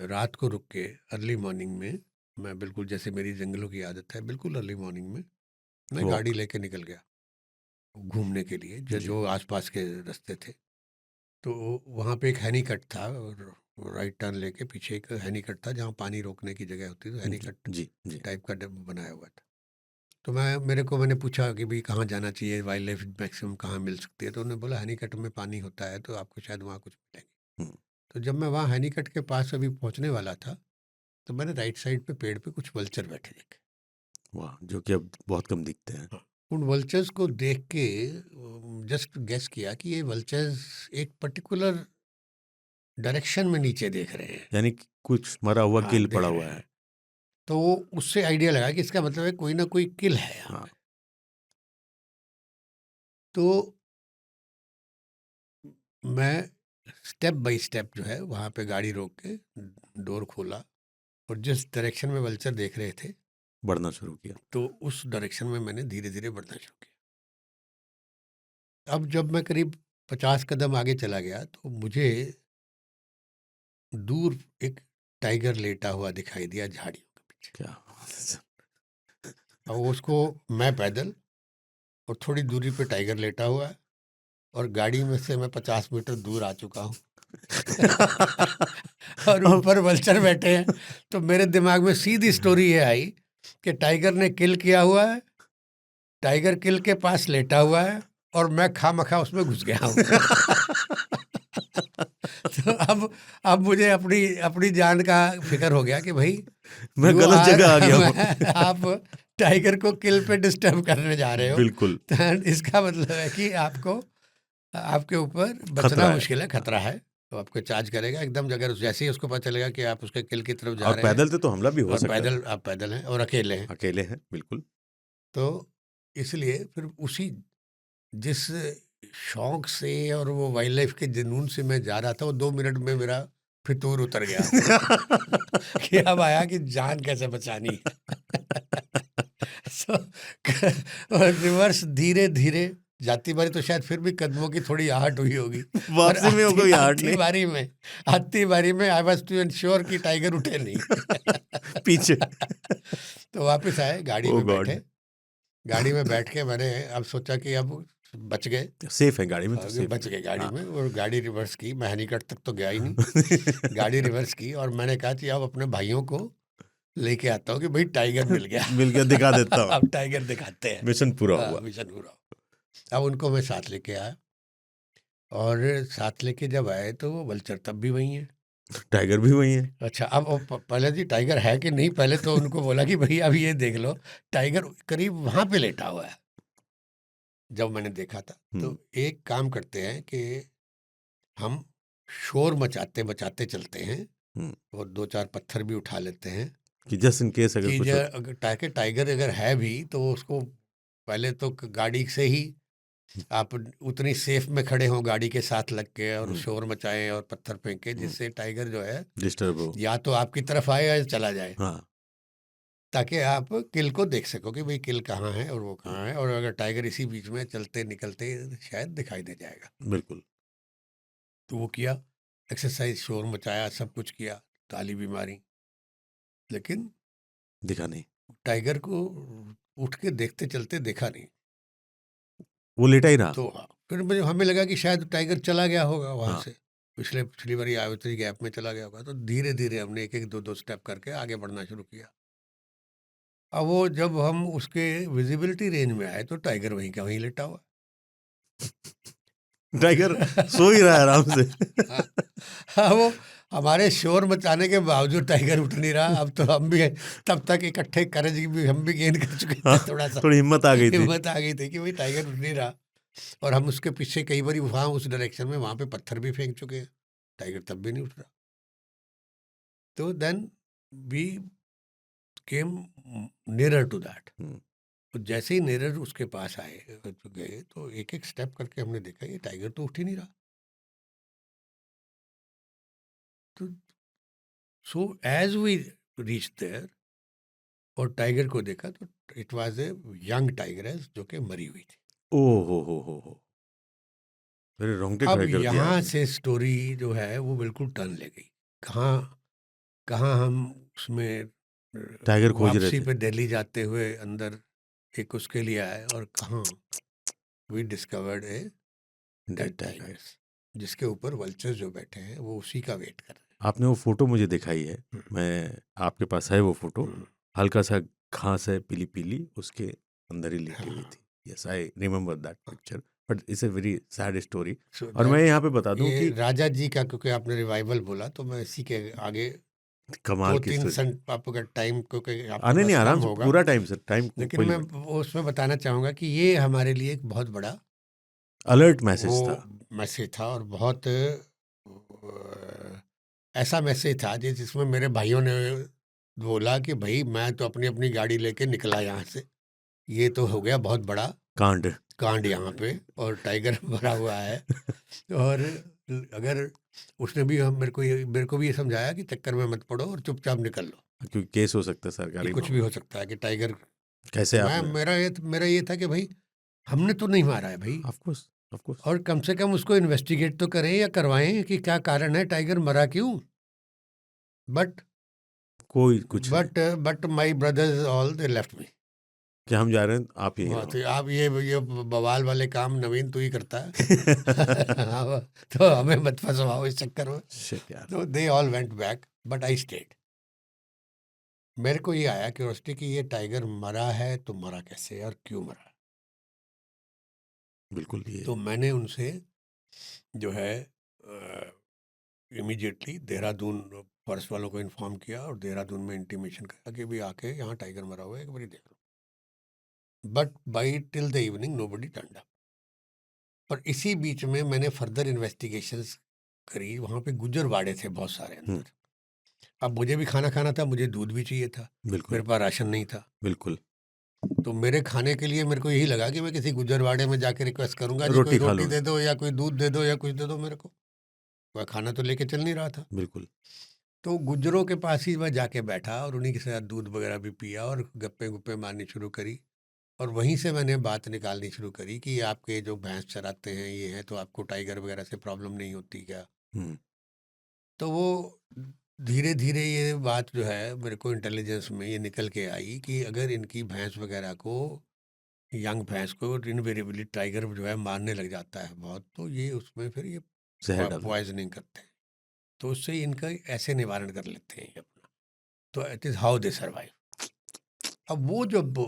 रात को रुक के अर्ली मॉर्निंग में मैं बिल्कुल, जैसे मेरी जंगलों की आदत है, बिल्कुल अर्ली मॉर्निंग में मैं वॉक। गाड़ी लेके निकल गया घूमने के लिए, जो जी। जो आसपास के रास्ते थे। तो वहाँ पे एक हैनीकट था, और राइट टर्न लेके पीछे एक हैनीकट था जहाँ पानी रोकने की जगह होती, तो हैनीकट जी, जी। टाइप का बनाया हुआ था। तो मैंने पूछा कि भाई कहाँ जाना चाहिए, वाइल्ड लाइफ मैक्सिमम कहाँ मिल सकती है, तो उन्होंने बोला हैनीकट में पानी होता है, तो आपको शायद वहाँ कुछ मिलेंगे। हुँ। तो जब मैं वहाँ हैनीकट के पास अभी पहुँचने वाला था, तो मैंने राइट साइड पे पेड़ पे कुछ वल्चर बैठे देखे। वाह! जो कि अब बहुत कम दिखते हैं। हाँ, उन वल्चर्स को देख के जस्ट गेस किया कि ये वल्चर्स एक पर्टिकुलर डायरेक्शन में नीचे देख रहे हैं। यानी कि कुछ मरा हुआ हाँ, किल देख पड़ा रहे हुआ है। हैं। तो उससे आइडिया लगा कि इसका मतलब है कोई ना कोई किल है यहाँ हाँ। पे। तो मैं स्टेप बाय स्टेप जो है वहाँ पे गाड़ी रोक के डोर खोला, और जिस डायरेक्शन में वल्चर देख रहे थे, बढ़ना शुरू किया। तो उस डायरेक्शन में मैंने धीरे धीरे बढ़ना शुरू किया। अब जब मैं करीब 50 कदम आगे चला गया, तो मुझे दूर एक टाइगर लेटा हुआ दिखाई दिया झाड़ियों के पीछे। क्या बात है। और उसको मैं पैदल, और थोड़ी दूरी पे टाइगर लेटा हुआ है, और गाड़ी में से मैं 50 मीटर दूर आ चुका हूँ। और अब ऊपर वल्चर बैठे हैं। तो मेरे दिमाग में सीधी स्टोरी ये आई कि टाइगर ने किल किया हुआ है, टाइगर किल के पास लेटा हुआ है, और मैं खामखा उसमें घुस गया हूँ। तो अब मुझे अपनी अपनी जान का फिक्र हो गया कि भाई मैं you गलत are- जगह आ गया हूँ। आप टाइगर को किल पे डिस्टर्ब करने जा रहे हो। बिल्कुल। तो इसका मतलब है कि आपके ऊपर खतरा बचना है। मुश्किल है, खतरा है। तो आपको चार्ज करेगा एकदम, अगर जैसे ही उसको पता चलेगा कि आप उसके किल की तरफ जा और रहे हैं, पैदल थे तो हमला भी हो और सकता है। पैदल, आप पैदल हैं और अकेले हैं, अकेले हैं, बिल्कुल। तो इसलिए फिर उसी जिस शौक से और वो वाइल्ड लाइफ के जुनून से मैं जा रहा था, वो 2 मिनट में मेरा फितूर उतर गया कि अब आया कि जान कैसे बचानी है। सो और रिवर्स धीरे धीरे जाती बारी तो शायद फिर भी कदमों की थोड़ी आहट हुई होगी, पर वापसी में कोई आहट आती नहीं। बारी में आई वाज टू एंश्योर कि टाइगर उठे नहीं। पीछे। तो वापस आए, गाड़ी ओह में गॉड! बैठे। गाड़ी में बैठ के मैंने अब सोचा कि अब बच गए, सेफ है गाड़ी में, तो आगे सेफ बच है। गए गाड़ी हाँ। में, और गाड़ी रिवर्स की। मैं हनीकट तक तो गया ही नहीं, गाड़ी रिवर्स की, और मैंने कहा कि अब अपने भाइयों को लेके आता हूँ कि भाई टाइगर मिल गया। मिल गया, दिखा देता हूँ। अब टाइगर दिखाते हैं। मिशन पूरा हुआ। मिशन पूरा। अब उनको मैं साथ लेके आया, और साथ लेके जब आए तो वो वल्चर तब भी वही है। टाइगर भी वही है। अच्छा, अब वो पहले जी टाइगर है कि नहीं, पहले तो उनको बोला कि भाई अब ये देख लो, टाइगर करीब वहां पे लेटा हुआ है जब मैंने देखा था। तो एक काम करते हैं कि हम शोर मचाते मचाते चलते हैं, और 2-4 पत्थर भी उठा लेते हैं कि जस्ट इन केस अगर कि कुछ हो। अगर टाइगर अगर है भी तो उसको पहले तो गाड़ी से ही आप उतनी सेफ में खड़े हों गाड़ी के साथ लग के, और शोर मचाएं और पत्थर फेंके, जिससे टाइगर जो है डिस्टर्ब हो। या तो आपकी तरफ आए या चला जाए, हाँ। ताकि आप किल को देख सको कि भाई किल कहाँ है और वो कहाँ है। और अगर टाइगर इसी बीच में चलते निकलते शायद दिखाई दे जाएगा। बिल्कुल। तो वो किया, एक्सरसाइज, शोर मचाया, सब कुछ किया, ताली भी मारी, लेकिन दिखा नहीं। टाइगर को उठ के देखते चलते देखा नहीं। वो लेटा ही रहा। तो फिर मुझे हमें लगा कि शायद टाइगर चला गया होगा वहाँ हाँ। से, पिछली बारी आयोत्री गैप में चला गया होगा। तो धीरे धीरे हमने एक एक 2-2 स्टेप करके आगे बढ़ना शुरू किया। अब वो जब हम उसके विजिबिलिटी रेंज में आए, तो टाइगर वहीं का वहीं लेटा हुआ। टाइगर सो ही रहा है आराम से। हाँ, वो हमारे शोर मचाने के बावजूद टाइगर उठ नहीं रहा। अब तो हम भी तब तक इकट्ठे करेज भी हम भी गेन कर चुके थे, हाँ, थोड़ा सा थोड़ी हिम्मत आ गई थी। हिम्मत आ गई थी कि भाई टाइगर उठ नहीं रहा। और हम उसके पीछे कई बार वहाँ उस डायरेक्शन में वहाँ पे पत्थर भी फेंक चुके हैं, टाइगर तब भी नहीं उठ रहा। तो then we came nearer to that. तो जैसे ही नियरर उसके पास आए तो गए, तो एक एक स्टेप करके हमने देखा ये टाइगर तो उठ ही नहीं रहा। तो so as we reach there, और टाइगर को देखा तो it was a young tigress जो कि मरी हुई थी। ओ हो मेरे रोंगटे अब खड़े कर दिया यहाँ आपने। से स्टोरी जो है वो बिल्कुल टर्न ले गई। कहाँ कहाँ हम उसमें टाइगर खोज रहे वापसी थे। पे दिल्ली जाते हुए अंदर एक उसके लिए आए, और कहाँ we discovered a dead dead tiger. Tigers, जिसके ऊपर वल्चर्स जो बैठे हैं वो उसी का वेट कर रहे आपने वो फोटो मुझे दिखाई है, हैं। मैं आपके पास है वो फोटो, हम्म, हल्का सा घास है पीली पीली, उसके अंदर ही लेटी हुई हाँ। थी। Yes I remember that picture, but it's a very sad story. So और मैं that- यहाँ पे बता दूं ये कि राजा जी का, क्योंकि आपने रिवाइवल बोला तो मैं इसी के आगे कमाल दो की तीन स्टोरी। आपका टाइम, क्योंकि आपके आने पास नहीं, कम आराम से होगा, पूरा टाइम सर, टाइम लेकिन कोई मैं उसमें बताना चाहूँगा कि ये हमारे लिए एक बहुत बड़ा अलर्ट मैसेज वो था। मैसेज था, और बहुत ऐसा मैसेज था जिसमें मेरे भाइयों ने बोला कि भाई मैं तो अपनी अपनी गाड़ी लेके निकला यहाँ से, ये तो हो गया बहुत बड़ा कांड। कांड यहाँ पे, और टाइगर भरा हुआ है। और अगर उसने भी मेरे को भी ये समझाया कि चक्कर में मत पड़ो और चुपचाप निकल लो, क्योंकि केस हो सकता है कि सरकारी कुछ भी हो सकता है, कि टाइगर कैसे मैं आपने। मेरा ये था कि भाई हमने तो नहीं मारा है भाई, ऑफ कोर्स और कम से कम उसको इन्वेस्टिगेट तो करें या करवाएं कि क्या कारण है, टाइगर मरा क्यों। बट कोई कुछ नहीं but my brothers all they left me. कि हम जा रहे हैं, आप यहीं तो रहो। आप ये बवाल वाले काम नवीन तो ही करता है। हाँ, तो हमें मत फंसवाओ इस चक्कर में। Shit यार। तो they all went back but I stayed. मेरे को ये आया क्यूरियोसिटी कि ये टाइगर मरा है तो मरा कैसे और क्यों मरा। बिल्कुल ये तो मैंने उनसे जो है इमीडिएटली देहरादून फॉरेस्ट वालों को इन्फॉर्म किया, और देहरादून में इंटीमेशन करा कि भी आके यहाँ टाइगर मरा हुआ है, एक बार देख लो। But by till the evening nobody turned up. और इसी बीच में मैंने फर्दर इन्वेस्टिगेशंस करी। वहाँ पे गुजरवाड़े थे बहुत सारे अंदर। अब मुझे भी खाना खाना था, मुझे दूध भी चाहिए था, बिल्कुल मेरे पास राशन नहीं था। बिल्कुल तो मेरे खाने के लिए मेरे को यही लगा कि मैं किसी गुजरवाड़े में जाके रिक्वेस्ट करूंगा, जी कोई रोटी खा रोटी लो। दे दो या कोई दूध दे दो या कुछ दे दो मेरे को। वह खाना तो लेके चल नहीं रहा था। बिल्कुल तो गुजरों के पास ही मैं जाके बैठा और उन्हीं के साथ दूध वगैरह भी पिया और गप्पे गुप्पे मारनी शुरू करी। और वहीं से मैंने बात निकालनी शुरू करी कि आपके जो भैंस चराते हैं ये हैं, तो आपको टाइगर वगैरह से प्रॉब्लम नहीं होती क्या। हम्म, तो वो धीरे धीरे ये बात जो है मेरे को इंटेलिजेंस में ये निकल के आई कि अगर इनकी भैंस वगैरह को, यंग भैंस को इनवेरिएबली टाइगर जो है मारने लग जाता है बहुत, तो ये उसमें फिर ये जहर डाल। पॉइजनिंग करते हैं, तो उससे इनका ऐसे निवारण कर लेते हैं ये अपना। तो it is how they survive. अब वो जब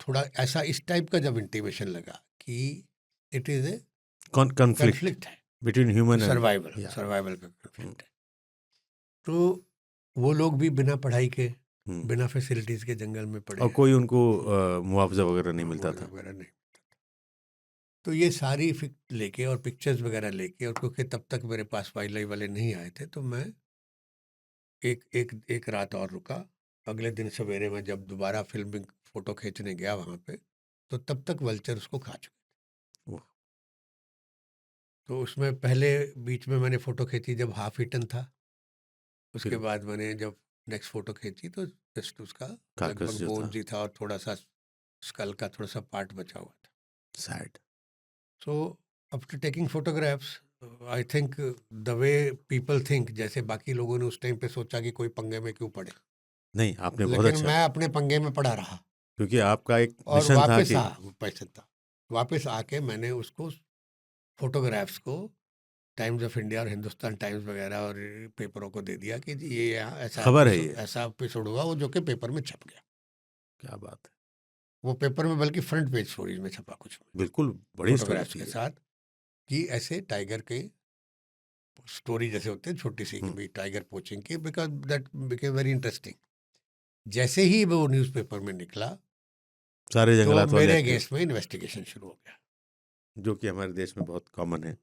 थोड़ा ऐसा इस टाइप का जब इंटीमेशन लगा कि it is a conflict conflict है, between human survival Yeah. Survival का कन्फ्लिक्ट है। तो वो लोग भी बिना पढ़ाई के, बिना फैसिलिटीज के जंगल में पड़े और हैं, कोई उनको मुआवजा वगैरह नहीं मिलता था। वगैरह नहीं। तो ये सारी लेके और पिक्चर्स वगैरह लेके, और क्योंकि तब तक मेरे पास वाइल्ड लाइफ वाले नहीं आए थे, तो मैं एक रात और रुका। अगले दिन सवेरे में जब दोबारा फिल्मिंग फोटो खींचने गया वहाँ पे, तो तब तक वल्चर उसको खा चुके। ओह। तो उसमें पहले बीच में मैंने फोटो खींची जब हाफ ईटन था, उसके फिर बाद मैंने जब नेक्स्ट फोटो खींची तो जस्ट उसका कार्कस लगभग जो था। बोन्स ही था और थोड़ा सा स्कल का थोड़ा सा पार्ट बचा हुआ था। Sad. So after taking photographs, I think the way people think, जैसे बाकी लोगों ने उस टाइम पे सोचा कि कोई पंगे में क्यों पड़े, नहीं आपने बहुत लेकिन अच्छा, मैं अपने पंगे में पड़ा रहा क्योंकि आपका एक और मिशन था कि पैसे था। वापस आके मैंने उसको फोटोग्राफ्स को टाइम्स ऑफ इंडिया और हिंदुस्तान टाइम्स वगैरह और पेपरों को दे दिया कि जी ये यहाँ ऐसा खबर है ये। ऐसा एपिसोड हुआ, वो जो कि पेपर में छप गया। क्या बात है। वो पेपर में बल्कि फ्रंट पेज स्टोरीज में छपा कुछ बिल्कुल बड़ी फोटोग्राफ्स स्टोरी के थी। साथ, कि ऐसे टाइगर के स्टोरी जैसे होते हैं छोटी सी कि भाई टाइगर पोचिंग की, because that became very interesting. जैसे ही वो न्यूज़पेपर में निकला सारे तो जंगलात वाले मेरे active, अगेंस्ट में इन्वेस्टिगेशन शुरू हो गया। जो कि हमारे देश में बहुत कॉमन है।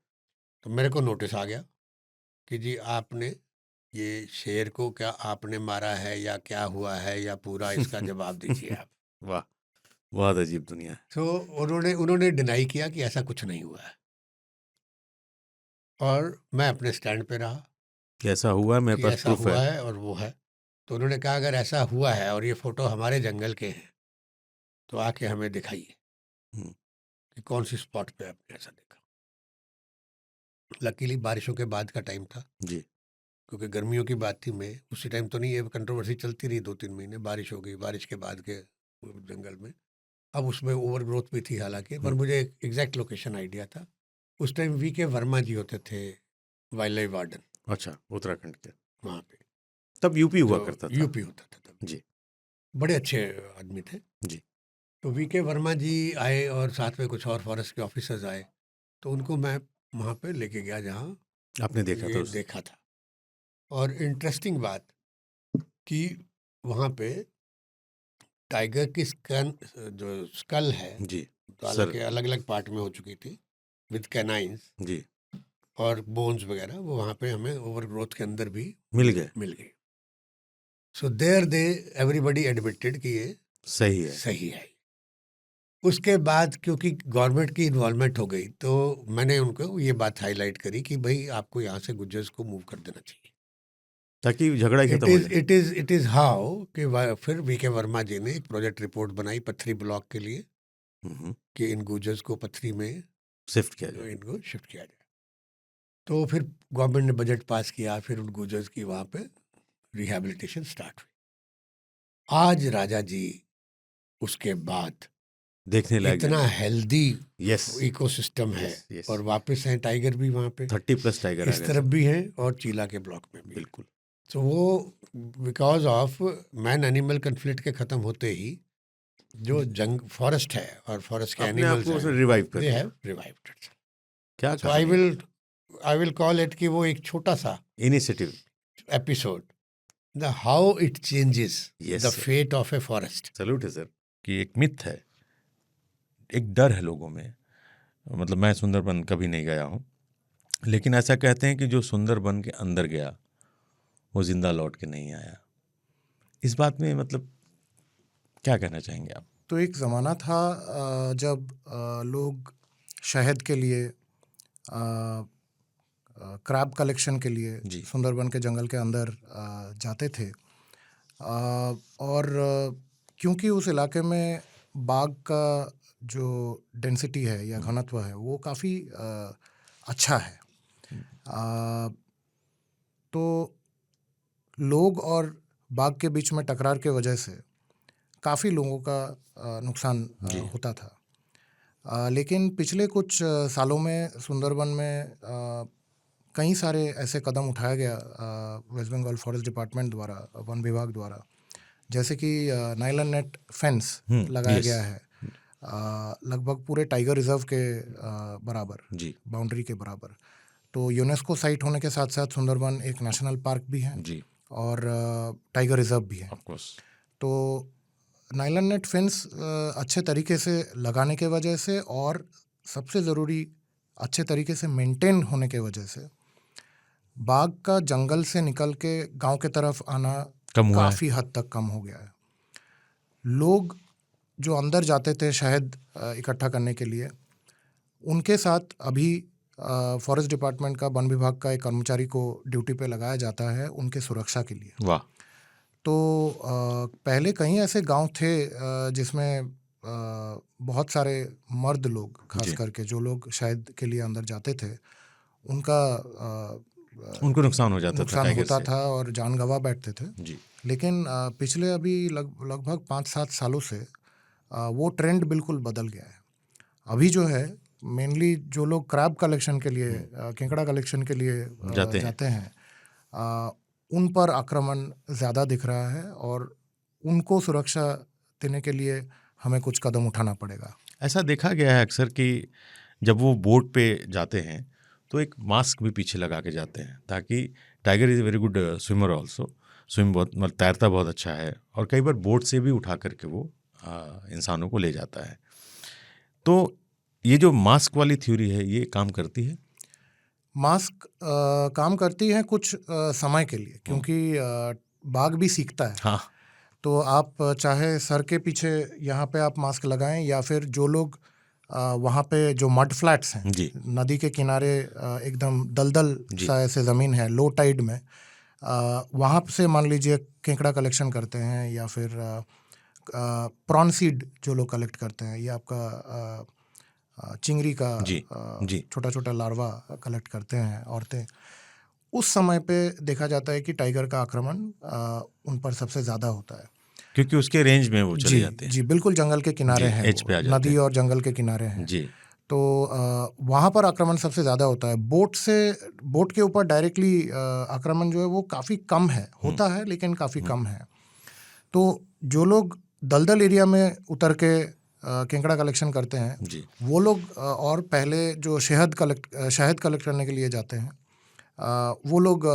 तो मेरे को नोटिस आ गया कि जी आपने ये शेर को क्या आपने मारा है या क्या हुआ है, या पूरा इसका जवाब दीजिए आप। वाह, बहुत अजीब दुनिया है। तो उन्होंने डिनाई किया कि ऐसा कुछ नहीं हुआ है, और मैं अपने स्टैंड पे रहा कैसा हुआ, मेरे कि पास ऐसा प्रूफ हुआ है। है और वो है। तो उन्होंने कहा अगर ऐसा हुआ है और ये फ़ोटो हमारे जंगल के हैं तो आके हमें दिखाइए हम्म। कि कौन सी स्पॉट पे आपने ऐसा देखा। लकीली बारिशों के बाद का टाइम था, जी। क्योंकि गर्मियों की बात थी। मैं उसी टाइम तो नहीं, ये कंट्रोवर्सी चलती रही 2-3 महीने, बारिश हो गई, बारिश के बाद के जंगल में। अब उसमें ओवर ग्रोथ भी थी हालांकि, पर मुझे एग्जैक्ट लोकेशन आइडिया था। उस टाइम वीके वर्मा जी होते थे वाइल्ड लाइफ वार्डन अच्छा, उत्तराखंड के वहाँ पे, तब यूपी हुआ जो करता था। यूपी होता था तब। जी। बड़े अच्छे आदमी थे जी। तो वीके वर्मा जी आए और साथ में कुछ और फॉरेस्ट के ऑफिसर्स आए, तो उनको मैं वहाँ पे लेके गया जहाँ आपने देखा था ये उस देखा था। और इंटरेस्टिंग बात कि वहाँ पे टाइगर की जो स्कल है, जी तो सर। हालांकि अलग अलग पार्ट में हो चुकी थी विद कैनाइंस जी। और बोन्स वगैरह, वो वहाँ पे हमें ओवर ग्रोथ के अंदर भी मिल गए। मिल गई। So there they everybody admitted कि ये सही है। सही है। उसके बाद क्योंकि गवर्नमेंट की इन्वॉल्वमेंट हो गई, तो मैंने उनको ये बात हाईलाइट करी कि भाई आपको यहाँ से गुज्जर्स को मूव कर देना चाहिए। ताकि झगड़ा ही इट खत्म हो इज जाए। इट इज हाउ कि फिर वीके वर्मा जी ने एक प्रोजेक्ट रिपोर्ट बनाई पत्थरी ब्लॉक के लिए कि इन गुजर्स को पत्थरी में शिफ्ट किया जाए। इनको शिफ्ट किया जाए। तो फिर गवर्नमेंट ने बजट पास किया, फिर उन गुजर्स की वहाँ पे रिहैबिलिटेशन स्टार्ट हुई। आज राजा जी उसके बाद देखने लायक इतना जगह। Healthy yes. इकोसिस्टम है यस, यस। और वापस हैं टाइगर भी वहाँ पे, 30+ टाइगर आ इस गए तरफ सर। भी हैं और चीला के ब्लॉक में भी। बिल्कुल। तो वो because of man animal conflict के ख़त्म होते ही जो जंग फॉरेस्ट है और फॉरेस्ट के अपने आप एनिमल्स को उसे हैं, रिवाइव कर दे दिया। Have revived it. क्या so I will call it कि वो एक छोटा सा initiative. Episode the how it changes Yes, the sir. Fate of a forest. Salute है सर। कि एक मिथ है, एक डर है लोगों में। मतलब मैं सुंदरबन कभी नहीं गया हूँ, लेकिन ऐसा कहते हैं कि जो सुंदरबन के अंदर गया वो जिंदा लौट के नहीं आया। इस बात में मतलब क्या कहना चाहेंगे आप? तो एक ज़माना था जब लोग शहद के लिए, क्रैब कलेक्शन के लिए जी। सुंदरबन के जंगल के अंदर जाते थे। और क्योंकि उस इलाके में बाघ का जो डेंसिटी है या घनत्व है वो काफ़ी अच्छा है, तो लोग और बाघ के बीच में टकरार के वजह से काफ़ी लोगों का नुकसान होता था। लेकिन पिछले कुछ सालों में सुंदरबन में कई सारे ऐसे कदम उठाया गया वेस्ट बंगाल फॉरेस्ट डिपार्टमेंट द्वारा, वन विभाग द्वारा, जैसे कि नाइलन नेट फेंस लगाया गया है लगभग पूरे टाइगर रिजर्व के बराबर, जी। बाउंड्री के बराबर। तो यूनेस्को साइट होने के साथ साथ सुंदरबन एक नेशनल पार्क भी है जी। और टाइगर रिजर्व भी है। Of course. तो नाइलन नेट फेंस अच्छे तरीके से लगाने के वजह से और सबसे ज़रूरी अच्छे तरीके से मेंटेन होने के वजह से बाघ का जंगल से निकल के गांव के तरफ आना काफ़ी हद तक कम हो गया है। लोग जो अंदर जाते थे शहद इकट्ठा करने के लिए, उनके साथ अभी फॉरेस्ट डिपार्टमेंट का, वन विभाग का एक कर्मचारी को ड्यूटी पे लगाया जाता है उनके सुरक्षा के लिए। वाह। तो पहले कई ऐसे गांव थे जिसमें बहुत सारे मर्द लोग खास करके जो लोग शहद के लिए अंदर जाते थे, उनको नुकसान हो जाता होता था और जान गंवा बैठते थे। जी। लेकिन पिछले अभी लगभग 5-7 सालों से वो ट्रेंड बिल्कुल बदल गया है। अभी जो है मेनली जो लोग क्रैब कलेक्शन के लिए, केकड़ा कलेक्शन के लिए जाते हैं, उन पर आक्रमण ज़्यादा दिख रहा है और उनको सुरक्षा देने के लिए हमें कुछ कदम उठाना पड़ेगा। ऐसा देखा गया है अक्सर कि जब वो बोट पे जाते हैं तो एक मास्क भी पीछे लगा के जाते हैं, ताकि tiger is a very good swimmer also, swim बहुत मतलब तैरता बहुत अच्छा है, और कई बार बोट से भी उठा करके वो इंसानों को ले जाता है। तो ये जो मास्क वाली थ्योरी है ये काम करती है? मास्क काम करती है कुछ समय के लिए, क्योंकि बाघ भी सीखता है। हाँ। तो आप चाहे सर के पीछे यहाँ पे आप मास्क लगाएं या फिर जो लोग वहाँ पे जो मड फ्लैट्स हैं जी। नदी के किनारे एकदम दलदल सा ऐसे ज़मीन है लो टाइड में, वहाँ से मान लीजिए केकड़ा कलेक्शन करते हैं, या फिर प्रॉन सीड जो लोग कलेक्ट करते हैं, या आपका चिंगरी का जी, जी। छोटा छोटा लार्वा कलेक्ट करते हैं औरतें। उस समय पे देखा जाता है कि टाइगर का आक्रमण उन पर सबसे ज़्यादा होता है, क्योंकि उसके रेंज में वो चले जी जाते हैं। जी, बिल्कुल जंगल के किनारे जी, हैं एज पे आ वो, जाते नदी हैं। और जंगल के किनारे हैं। जी, तो वहाँ पर आक्रमण सबसे ज़्यादा होता है। बोट के ऊपर डायरेक्टली आक्रमण जो है वो काफ़ी कम है, होता है लेकिन काफ़ी कम है। तो जो लोग दलदल एरिया में उतर के केकड़ा कलेक्शन करते हैं, जी। वो लोग और पहले जो शहद कलेक्ट करने के लिए जाते हैं, वो लोग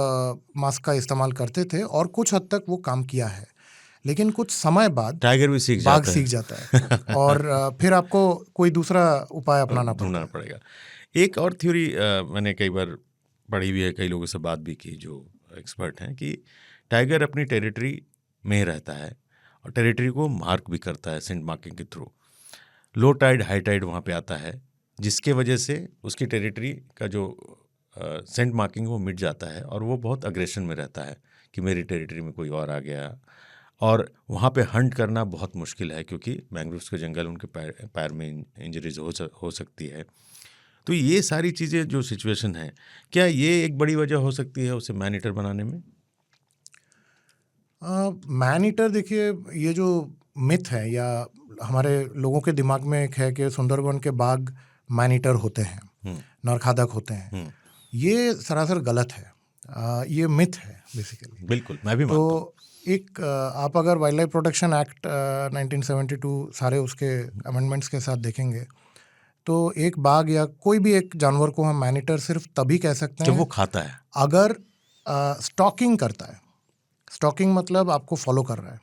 मास्क का इस्तेमाल करते थे और कुछ हद तक वो काम किया है। लेकिन कुछ समय बाद टाइगर भी सीख बाघ जाता है। सीख जाता है और फिर आपको कोई दूसरा उपाय अपनाना पड़ता ढूंढना है। पड़ेगा। एक और थ्योरी मैंने कई बार पढ़ी हुई है, कई लोगों से बात भी की जो एक्सपर्ट हैं, कि टाइगर अपनी टेरिटरी में रहता है और टेरिटरी को मार्क भी करता है सेंट मार्किंग के through. Low tide high tide वहाँ पे आता है, जिसके वजह से उसकी टेरिटरी का जो सेंट मार्किंग वो मिट जाता है और वो बहुत अग्रेशन में रहता है कि मेरी टेरिटरी में कोई और आ गया। और वहाँ पे हंट करना बहुत मुश्किल है, क्योंकि मैंग्रोव्स के जंगल उनके पैर में इंजरीज हो सकती है। तो ये सारी चीज़ें जो सिचुएशन है, क्या ये एक बड़ी वजह हो सकती है उसे मैन ईटर बनाने में? मैन ईटर, देखिए, ये जो मिथ है या हमारे लोगों के दिमाग में एक है कि सुंदरबन के बाघ मैन ईटर होते हैं, नरखादक होते हैं, ये सरासर गलत है। ये मिथ है बेसिकली। बिल्कुल, मैं भी मानता हूँ। तो एक आप अगर वाइल्ड लाइफ प्रोटेक्शन एक्ट 1972 सारे उसके अमेंडमेंट्स के साथ देखेंगे, तो एक बाघ या कोई भी एक जानवर को हम मैन ईटर सिर्फ तभी कह सकते जब हैं वो खाता है। अगर स्टॉकिंग करता है। स्टॉकिंग मतलब आपको फॉलो कर रहा है,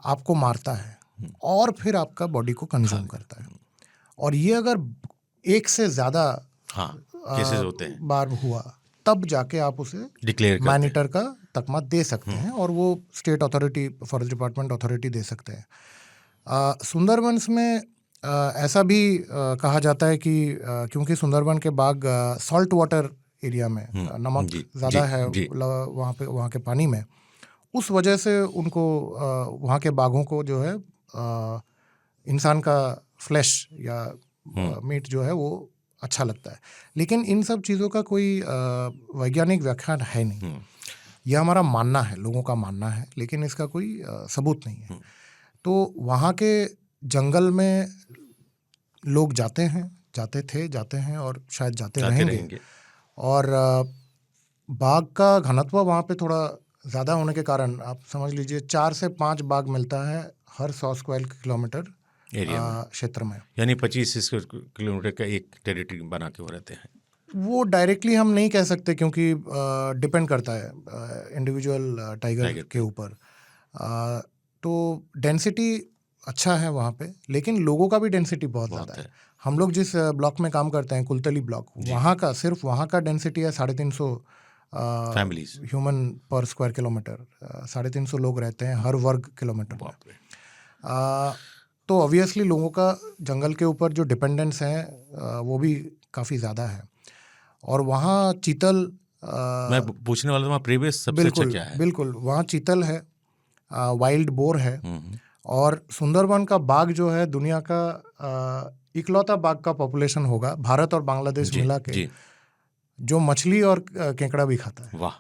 आपको मारता है और फिर आपका बॉडी को कंज्यूम करता है। और ये अगर एक से ज़्यादा हाँ, केसेस होते हैं। बार हुआ, तब जाके आप उसे डिक्लेयर करते हैं। मैनीटर का तकमा दे सकते हैं और वो state authority, forest department authority दे सकते हैं। सुंदरबंस में ऐसा भी कहा जाता है कि क्योंकि सुंदरबन के बाघ सॉल्ट वाटर एरिया में नमक जी, ज़्यादा जी, है जी। वहाँ के पानी में, उस वजह से उनको वहाँ के बाघों को जो है इंसान का फ्लैश या मीट जो है वो अच्छा लगता है। लेकिन इन सब चीज़ों का कोई वैज्ञानिक व्याख्यान है नहीं। यह हमारा मानना है, लोगों का मानना है, लेकिन इसका कोई सबूत नहीं है। तो वहाँ के जंगल में लोग जाते हैं और शायद जाते रहेंगे। और बाघ का घनत्व वहाँ पे थोड़ा ज़्यादा होने के कारण आप समझ लीजिए 4 से 5 बाघ मिलता है हर 100 स्क्वायर किलोमीटर एरिया में, क्षेत्र में। यानी 25 किलोमीटर का एक टेरिटरी बना के वो रहते हैं। वो डायरेक्टली हम नहीं कह सकते, क्योंकि डिपेंड करता है इंडिविजुअल टाइगर के ऊपर। तो डेंसिटी अच्छा है वहाँ पे, लेकिन लोगों का भी डेंसिटी बहुत ज़्यादा है। हम लोग जिस ब्लॉक में काम करते हैं, कुलतली ब्लॉक, वहाँ का डेंसिटी है 350 फैमिलीज ह्यूमन पर स्क्वायर किलोमीटर। 350 लोग रहते हैं हर वर्ग किलोमीटर में। तो ऑब्वियसली लोगों का जंगल के ऊपर जो डिपेंडेंस है वो भी काफ़ी ज़्यादा है। और वहाँ चीतल, मैं पूछने वाला था, वहाँ प्रीवियस सबसे अच्छा क्या है? बिल्कुल, वहाँ चीतल है, वाइल्ड बोर है, और सुंदरबन का बाघ जो है दुनिया का इकलौता बाघ का पॉपुलेशन होगा, भारत और बांग्लादेश मिला के, जो मछली और केकड़ा भी खाता है। वाह!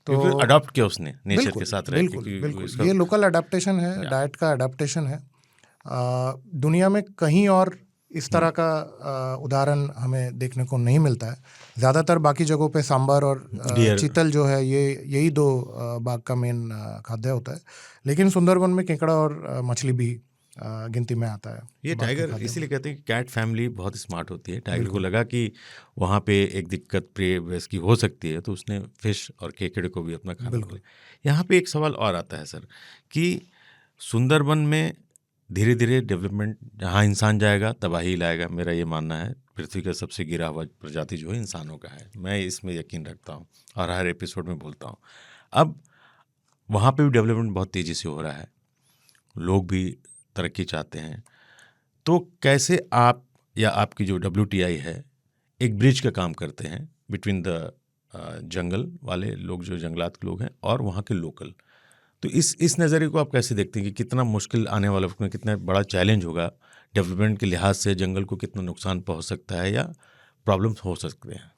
तो अडॉप्ट किया उसने नेचर के साथ रह के। बिल्कुल, ये लोकल अडेप्टेशन है, डाइट का अडेप्टेशन है। दुनिया में कहीं और इस तरह का उदाहरण हमें देखने को नहीं मिलता है। ज़्यादातर बाकी जगहों पे सांबर और चीतल जो है, यही दो बाघ का मेन खाद्य होता है। लेकिन सुंदरबन में केकड़ा और मछली भी गिनती में आता है। ये टाइगर इसीलिए कहते हैं कि कैट फैमिली बहुत स्मार्ट होती है। टाइगर को लगा कि वहाँ पे एक दिक्कत प्रेस की हो सकती है, तो उसने फिश और केकड़े को भी अपना खाना बोले। यहाँ पे एक सवाल और आता है सर, कि सुंदरबन में धीरे धीरे डेवलपमेंट, जहाँ इंसान जाएगा तबाही लाएगा। मेरा ये मानना है, पृथ्वी का सबसे गिरा हुआ प्रजाति जो है इंसानों का है। मैं इसमें यकीन रखता हूँ और हर एपिसोड में बोलता हूँ। अब वहाँ पे भी डेवलपमेंट बहुत तेज़ी से हो रहा है, लोग भी तरक्की चाहते हैं। तो कैसे आप या आपकी जो WTI है एक ब्रिज का काम करते हैं बिटवीन द जंगल वाले लोग, जो जंगलात के लोग हैं, और वहाँ के लोकल। तो इस नज़रिए को आप कैसे देखते हैं कि कितना मुश्किल आने वाला वक्त में, कितना बड़ा चैलेंज होगा डेवलपमेंट के लिहाज से, जंगल को कितना नुकसान पहुँच सकता है या प्रॉब्लम्स हो सकते हैं?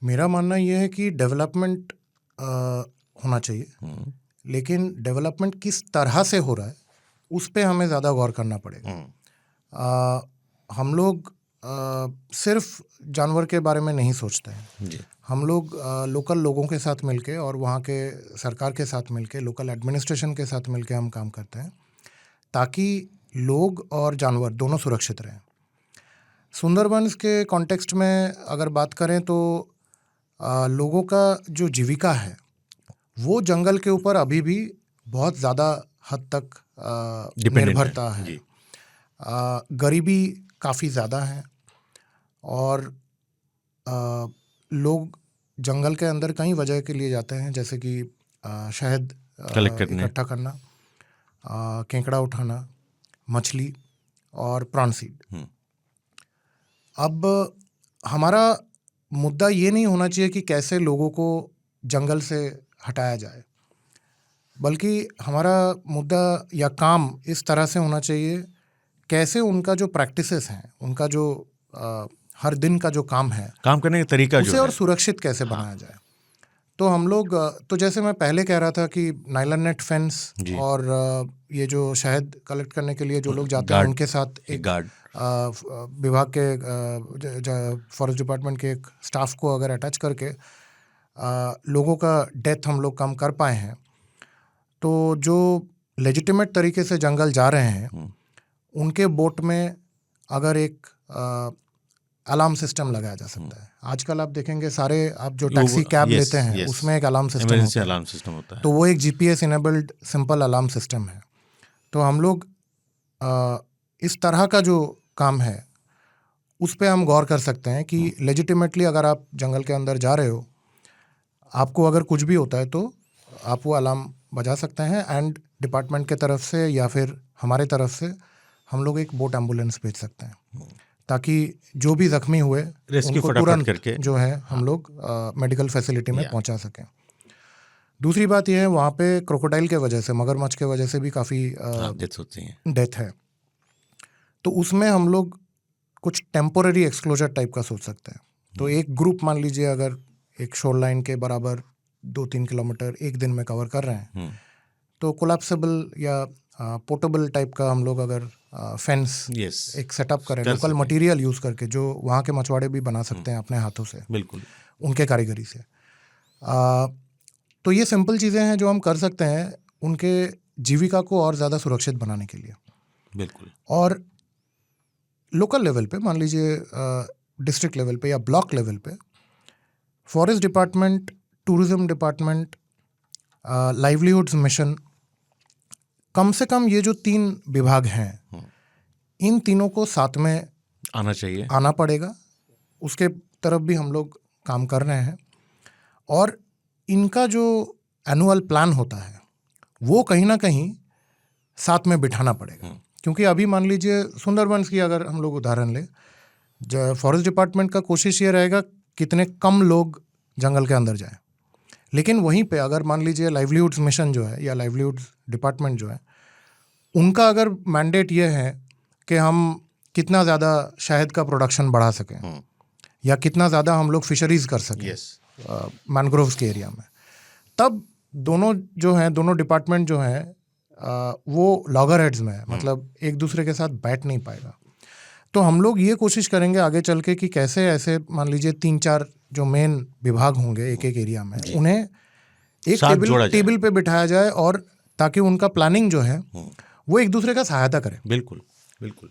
मेरा मानना यह है कि डेवलपमेंट होना चाहिए, लेकिन डेवलपमेंट किस तरह से हो रहा है उस पे हमें ज़्यादा गौर करना पड़ेगा। हम लोग सिर्फ जानवर के बारे में नहीं सोचते हैं जी। हम लोग लोकल लोगों के साथ मिलके और वहाँ के सरकार के साथ मिलके, लोकल एडमिनिस्ट्रेशन के साथ मिलके हम काम करते हैं ताकि लोग और जानवर दोनों सुरक्षित रहें। सुंदरबंस के कॉन्टेक्स्ट में अगर बात करें तो लोगों का जो जीविका है वो जंगल के ऊपर अभी भी बहुत ज़्यादा हद तक निर्भरता है। गरीबी काफ़ी ज़्यादा है और लोग जंगल के अंदर कई वजह के लिए जाते हैं, जैसे कि शहद इकट्ठा करना, केकड़ा उठाना, मछली और प्रॉन सीड। अब हमारा मुद्दा ये नहीं होना चाहिए कि कैसे लोगों को जंगल से हटाया जाए, बल्कि हमारा मुद्दा या काम इस तरह से होना चाहिए कैसे उनका जो प्रैक्टिसेस हैं, उनका जो हर दिन का जो काम है, काम करने का तरीका उसे और सुरक्षित कैसे बनाया जाए। तो हम लोग तो जैसे मैं पहले कह रहा था कि नाइलन नेट फेंस और ये जो शहद कलेक्ट करने के लिए जो लोग जाते हैं उनके साथ एक गार्ड विभाग के फॉरेस्ट डिपार्टमेंट के एक स्टाफ को अगर अटैच करके लोगों का डेथ हम लोग कम कर पाए हैं, तो जो लेजिटिमेट तरीके से जंगल जा रहे हैं उनके बोट में अगर एक अलार्म सिस्टम लगाया जा सकता है। आजकल आप देखेंगे सारे आप जो टैक्सी कैब लेते हैं उसमें एक अलार्म सिस्टम होता है। तो वो एक GPS enabled simple alarm system है। तो हम लोग इस तरह का जो काम है उस पे हम गौर कर सकते हैं कि लेजिटिमेटली अगर आप जंगल के अंदर जा रहे हो, आपको अगर कुछ भी होता है तो आप वो अलार्म बजा सकते हैं एंड डिपार्टमेंट के तरफ से या फिर हमारे तरफ से हम लोग एक बोट एम्बुलेंस भेज सकते हैं ताकि जो भी जख्मी हुए उनको तुरंत करके जो है हम लोग मेडिकल फैसिलिटी में पहुंचा सकें। दूसरी बात यह है वहाँ पे क्रोकोडाइल के वजह से, मगरमच्छ के वजह से भी काफ़ी डेथ है। तो उसमें हम लोग कुछ टेम्पोररी एक्सक्लोजर टाइप का सोच सकते हैं। तो एक ग्रुप मान लीजिए अगर एक शोर लाइन के बराबर 2-3 किलोमीटर एक दिन में कवर कर रहे हैं, तो कोलैप्सेबल या पोर्टेबल टाइप का हम लोग अगर फेंस एक सेटअप करें लोकल मटेरियल यूज़ करके, जो वहाँ के मछुआरे भी बना सकते हैं अपने हाथों से, बिल्कुल उनके कारीगरी से। तो ये सिंपल चीज़ें हैं जो हम कर सकते हैं उनके जीविका को और ज़्यादा सुरक्षित बनाने के लिए। बिल्कुल। और लोकल लेवल पे मान लीजिए डिस्ट्रिक्ट लेवल पे या ब्लॉक लेवल पे forest department, tourism department, livelihoods mission, कम से कम ये जो 3 विभाग हैं इन तीनों को साथ में आना पड़ेगा। उसके तरफ भी हम लोग काम कर रहे हैं और इनका जो एनुअल प्लान होता है वो कहीं ना कहीं साथ में बिठाना पड़ेगा। क्योंकि अभी मान लीजिए सुंदरबंस की अगर हम लोग उदाहरण लें, फॉरेस्ट डिपार्टमेंट का कोशिश ये रहेगा कितने कम लोग जंगल के अंदर जाएं, लेकिन वहीं पे अगर मान लीजिए लाइवलीहुड्स मिशन जो है या लाइवलीहुड्स डिपार्टमेंट जो है उनका अगर मैंडेट ये है कि हम कितना ज़्यादा शहद का प्रोडक्शन बढ़ा सकें या कितना ज़्यादा हम लोग फिशरीज़ कर सकें मैनग्रोव्स के एरिया में, तब दोनों जो हैं, दोनों डिपार्टमेंट जो हैं वो लॉगर हेड्स में है, मतलब एक दूसरे के साथ बैठ नहीं पाएगा। तो हम लोग ये कोशिश करेंगे आगे चल के कि कैसे ऐसे मान लीजिए 3-4 जो मेन विभाग होंगे एक एक एरिया में, उन्हें एक टेबल पे बिठाया जाए और ताकि उनका प्लानिंग जो है वो एक दूसरे का सहायता करे। बिल्कुल बिल्कुल।